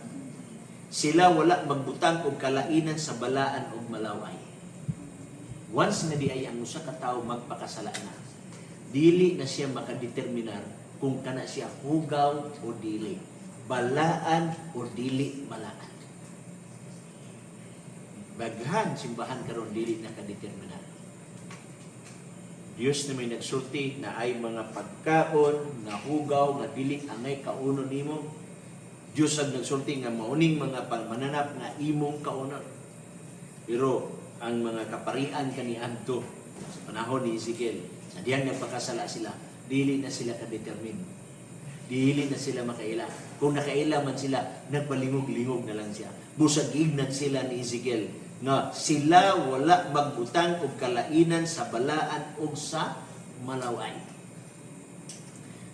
Sila wala magbutang og kalainan sa balaan og malaway. Once na di ay ang usa ka tawo magpakasala na, dili na siya makadeterminar kung kana siya hugaw o dili, balaan o dili balaan. Baghan simbahan karon dili nakadeterminar. Diyos na may nagsulti na ay mga pagkaon nga hugaw nga dili angay kauno nimo. Diyos ang nagsulti nga mauning mga pagmananap nga imong kaunon. Pero ang mga kaparian kaniadto sa panahon ni Ezekiel, sa diyang nagpakasala sila, dili na sila ka-determine. Dili na sila makaila. Kung nakaila man sila, nagpalingog-lingog na lang siya. Busag ignat sila ni Ezekiel nga sila wala magbutang og kalainan sa balaan o sa malaway.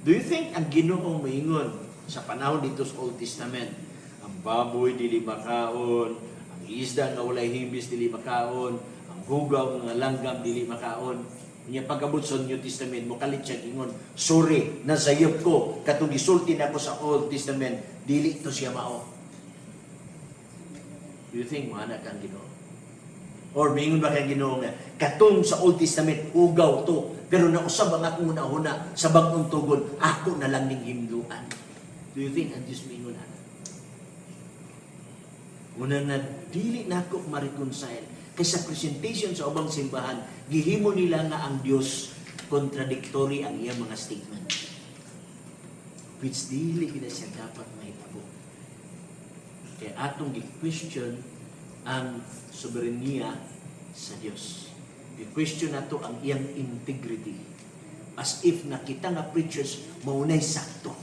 Do you think ang Ginoo moingon sa panahon dito sa Old Testament, ang baboy dili makaon, ang isda nga walay himbis dili makaon, ang hugaw nga langgam dili makaon? Niya pagabot sa New Testament, mukalit siya ingon, sorry, nasayop ko, katong gisulti na ko sa Old Testament, dili to siya mao. Do you think maana kang Ginoo? Or mingon ba kang Ginoo nga, katong sa Old Testament, ugaw to, pero nausab ang akong una-una, sa bagong tugon, ako na lang ning hinduan. Do you think ang Diyos mingon ana? Una na, dili na ako ma-reconcile. Kaysa presentation sa ubang simbahan, gihimo nila nga ang Dios contradictory ang iyang mga statement. Which dili gina siya dapat mahitabo. Kaya atong gi-question ang soberenya sa Dios. Gi-question nato ang iyang integrity. As if nakita nga preachers maunay sakto.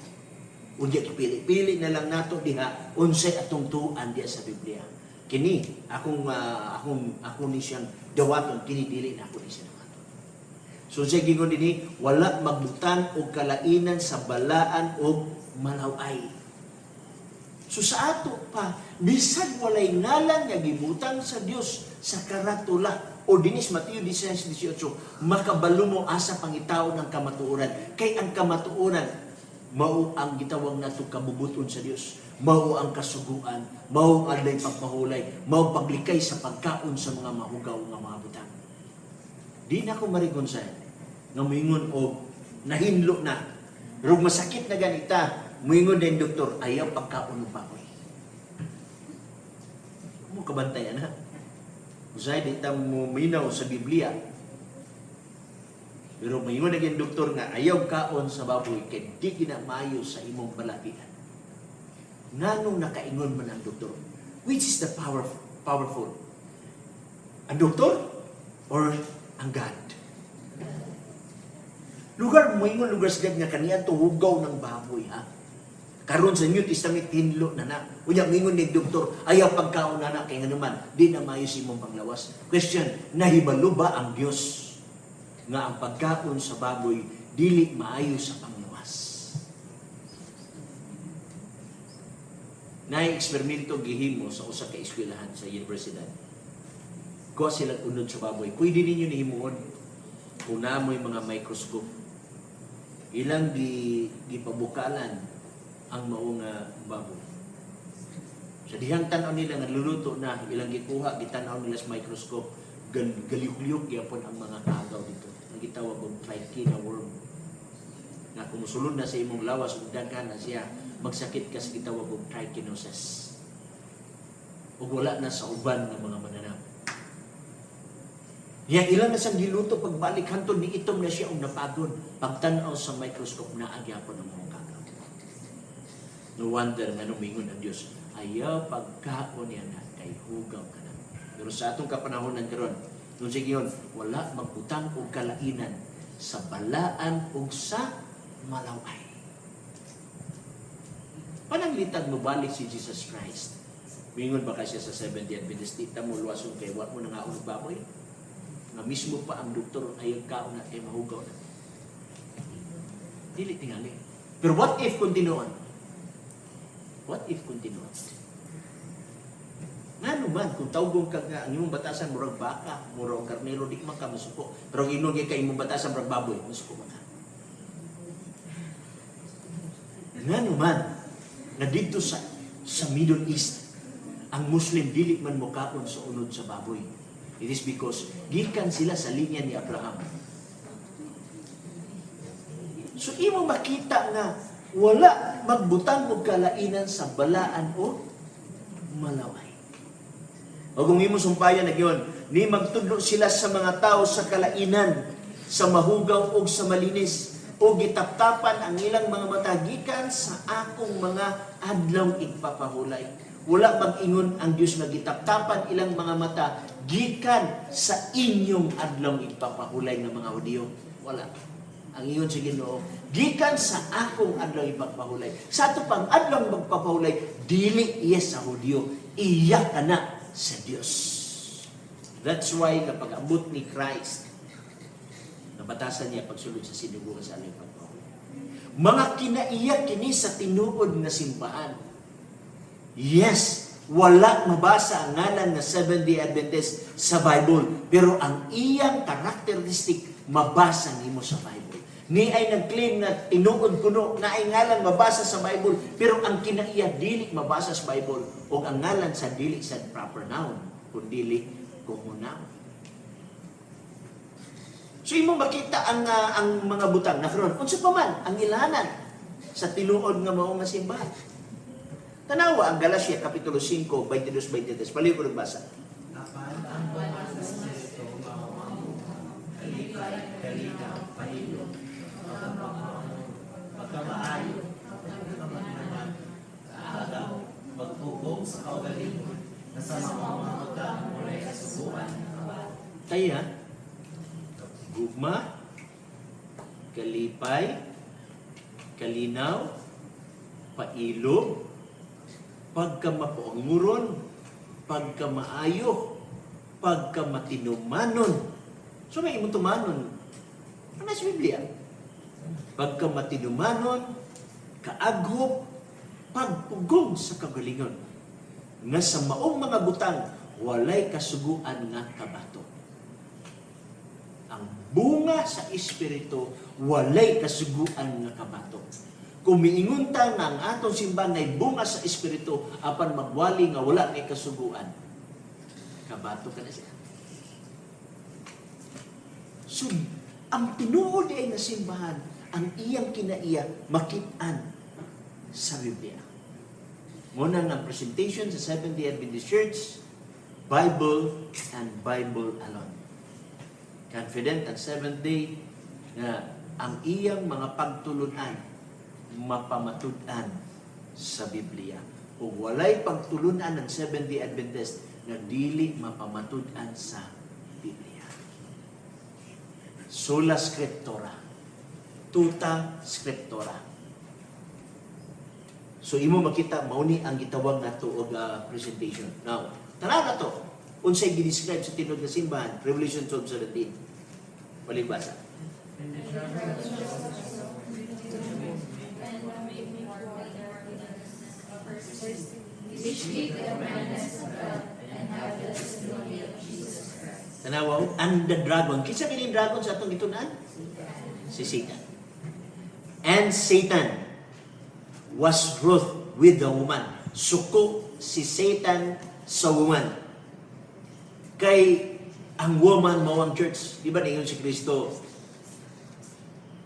Unya pili-pili na lang nato diha unsay atong tuan diha sa Biblia. Kini akong ni siyang dawaton, kini dili na ako ni siya dawaton. So siya gingon dinhi, wala magbutang og kalainan sa balaan og malaway. So sa ato pa, bisan walay ngalan nga gibutang sa Dios sa karatula o dinis Mateo 16:18, makabalo mo asa pangitaw ng kamatuoran. Kay ang kamatuoran mao ang gitawag nato kabubuton sa Dios. Mao ang kasuguan, mao ang alay pagpahulay, mao paglikay sa pagkaon sa mga mahugaw nga mga butang. Di na ko ma-reconcile nga moingon og nahinlo na. Pero masakit na ganita, moingon din doktor, ayaw pagkaon ng baboy. Mo kabantayan ha. Usay di ta mo minaw sa Biblia. Pero moingon din doktor nga ayaw kaon sa baboy kay di ginamayo sa imong balapian. Nganong nakaingon man ang doktor? Which is the powerful? Ang doktor or ang God? Lugar mo ingon lugar sa nga kaniya tuhugaw ng baboy ha. Karon sa New Testament hinlo na na. Unya mingon ni doktor, ayaw pagkaon na kay nga naman di na mayo si imong panglawas. Question, nahibalo ba ang Dios nga ang pagkaon sa baboy dili maayo sa panglawas? Na-eksperimento gihimo sa usa ka eskwelahan sa universidad. Kuha sila unod sa baboy. Pwede ninyo nihimuon kung naamoy mga microscope. Ilang gipabukalan ang maong baboy. Sa dihang tanaw nila nga luluto na, ilang gikuha, gitanaw nila sa microscope, galiyok-liyok gyapon ang mga kaagaw dito. Ang gitawag og trichina worm. Na kumusulod na sa imong lawas ug daghan na siya, magsakit ka sa gitawag og trichinosis. Ug wala na sa uban ng mga mananap. Yang ilang na siyang giluto pagbalik hantod ni itom na siya napagod. Pagtanaw sa microscope na agyapon ang mga kakaw. No wonder nga numingon ang Diyos, ayaw pagkaon niya na kay hugaw ka na. Pero sa atong kapanahonan karon, nung sige yun, wala magbutang o kalainan sa balaan o sa malaway. Pananglitag mo balik si Jesus Christ. Mingon ba kasi sa 70 Adventist, tita mo luwason kay wak mo na nga unog baboy? Nga mismo pa ang doktor ay kaon na ay mahugaw na. Dili tingali. Pero what if continuon? What if continuon? Nga naman, kung tawgong ka nga, ang imong batasan, murag baka, murag karnero, di man ka masuko. Pero ang inong ka imong batasan, murag baboy, masuko man ka. Nga naman, na dito sa Middle East, ang Muslim dili man mukaon sa unod sa baboy. It is because gikan sila sa linya ni Abraham. So imo makita nga wala magbutang og kalainan sa balaan o malaway. O kung imo sumpayan na giyon, ni magtudlo sila sa mga tao sa kalainan, sa mahugaw o sa malinis, o gitaptapan ang ilang mga mata gikan sa akong mga adlaw igpapahulay. Wala mag-ingon ang Diyos na gitaptapan ilang mga mata gikan sa inyong adlaw igpapahulay ng mga Hudiyo. Wala. Ang ingon sa Ginoo, gikan sa akong adlaw igpapahulay. Sa ato pang adlaw magpapahulay, dili iya sa Hudiyo, iya ka na sa Diyos. That's why kapag abot ni Christ, nabatasan niya pagsulod sa sinubukan sa aling pagpahulay. Mga kinaiyak kini sa tinuod na simbahan. Yes, wala mabasa ang ngalan na Seventh-day Adventist sa Bible. Pero ang iyang karakteristik, mabasa nimo sa Bible. Ni ay nag-claim na tinuod kuno na ay ngalan mabasa sa Bible. Pero ang kinaiya, dili mabasa sa Bible. O ang ngalan sa dili sa proper noun, kung dili common noun. So imo makita ang mga butang na karon. Unsa pa man ang ilahanan sa tinuod nga mao nga simbahan. Tanawa ang Galacia Kapitulo 5, 22-23. Paliw ko nagbasa. Magkamaayo, magkamanaman, kaagaw, magpugong sa kaugalingon, na sa mga utang mulay kasubuan. Kaya, gugma, kalipay, kalinaw, pailog, pagkamapuanguron, pagkamaayo, pagkamatinumanon. So may imong tumanon. Ano sa Biblia? Pagkamatinumanon, kaaghop, pagpugong sa kagalingon. Nga sa maong mga butang, walay kasuguan nga kabato. Ang bunga sa Espiritu, walay kasuguan nga kabato. Kung miingon ta nga ang atong simbahan ay bunga sa Espiritu, apan magwali nga wala kay kasuguan, kabato ka na siya. So, ang tinuod ay na simbahan, ang iyang kinaiya, makit-an sa Biblia. Muna ang presentation sa Seventh-day Adventist Church, Bible and Bible alone. Confident ang Seventh Day na ang iyang mga pagtulunan mapamatud-an sa Biblia. O walay pagtulunan ng Seventh-day Adventist na dili mapamatud-an sa Biblia. Sola Scriptura. Tuta Scriptura. So imo makita mauni ang gitawag nato og presentation. Now, tanaw na to. Unsay gi-describe sa tinud nga simbahan, Revelation 12:17. Palibasa. Which keep the commandments of God and have the testimony of Jesus Christ. Tanawaw, and the dragon. Kinsa kining dragon sa atong gitunan? Si Satan. And Satan was wroth with the woman. Suko si Satan sa woman. Kay ang woman mao ang church. Di ba ningon si Kristo?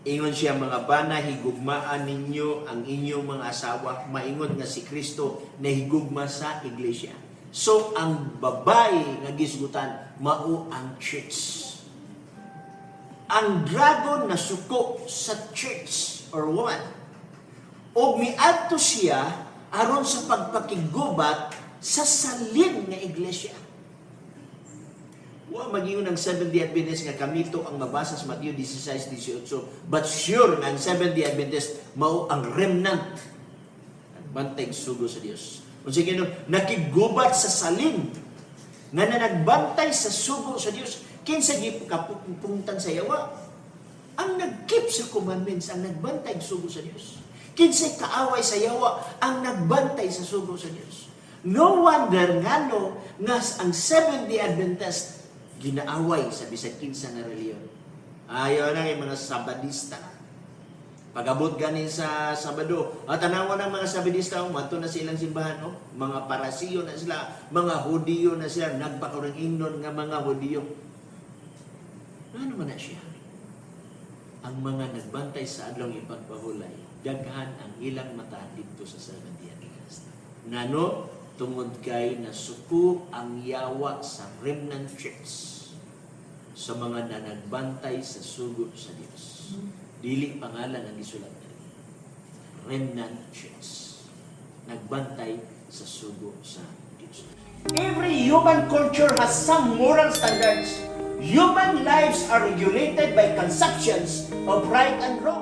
Ingon siya, mga bana, higugmaan ninyo ang inyong mga asawa. Maingon nga si Kristo na higugma sa iglesia. So, ang babae nga gisgutan, mao ang church. Ang dragon na suko sa church or woman, o miadto siya aron sa pagpakigubat sa salin nga iglesia. Wa magiyon ang Seventh-day Adventist nga kamito ang mabasa sa Mateo 16:18, but sure nga ang Seventh-day Adventist mao ang remnant bantay sugo sa Dios. Kung sige no, nakigubat sa salin nga nagbantay sa sugo sa Dios, kinsa gipungtan sa yawa? Ang nagkeep sa commandments, ang nagbantay sa sugo sa Dios. Kinsa kaaway sa yawa, ang nagbantay sa sugo sa Dios. No wonder ngano nga ang Seventh-day Adventist ginaaway sa bisag kinsa nga reliyon. Ayaw na yung mga Sabadista. Pag-abot ganin sa Sabado, at tanawa ng mga Sabadista, mato na silang simbahan, mga Parasiyo na sila, mga Hudiyo na sila, nagpakurang ingnon nga mga Hudiyo. Ano man na siya? Ang mga nagbantay sa adlong ipagpahulay, daghan ang ilang mata dito sa Seventh-day Adventist. Nano, tungod kay nasuko ang yawa sa remnant church sa mga nagbantay sa sugo sa Dios. Dili pangalan ang isulat na remnant church. Nagbantay sa sugo sa Dios. Every human culture has some moral standards. Human lives are regulated by conceptions of right and wrong.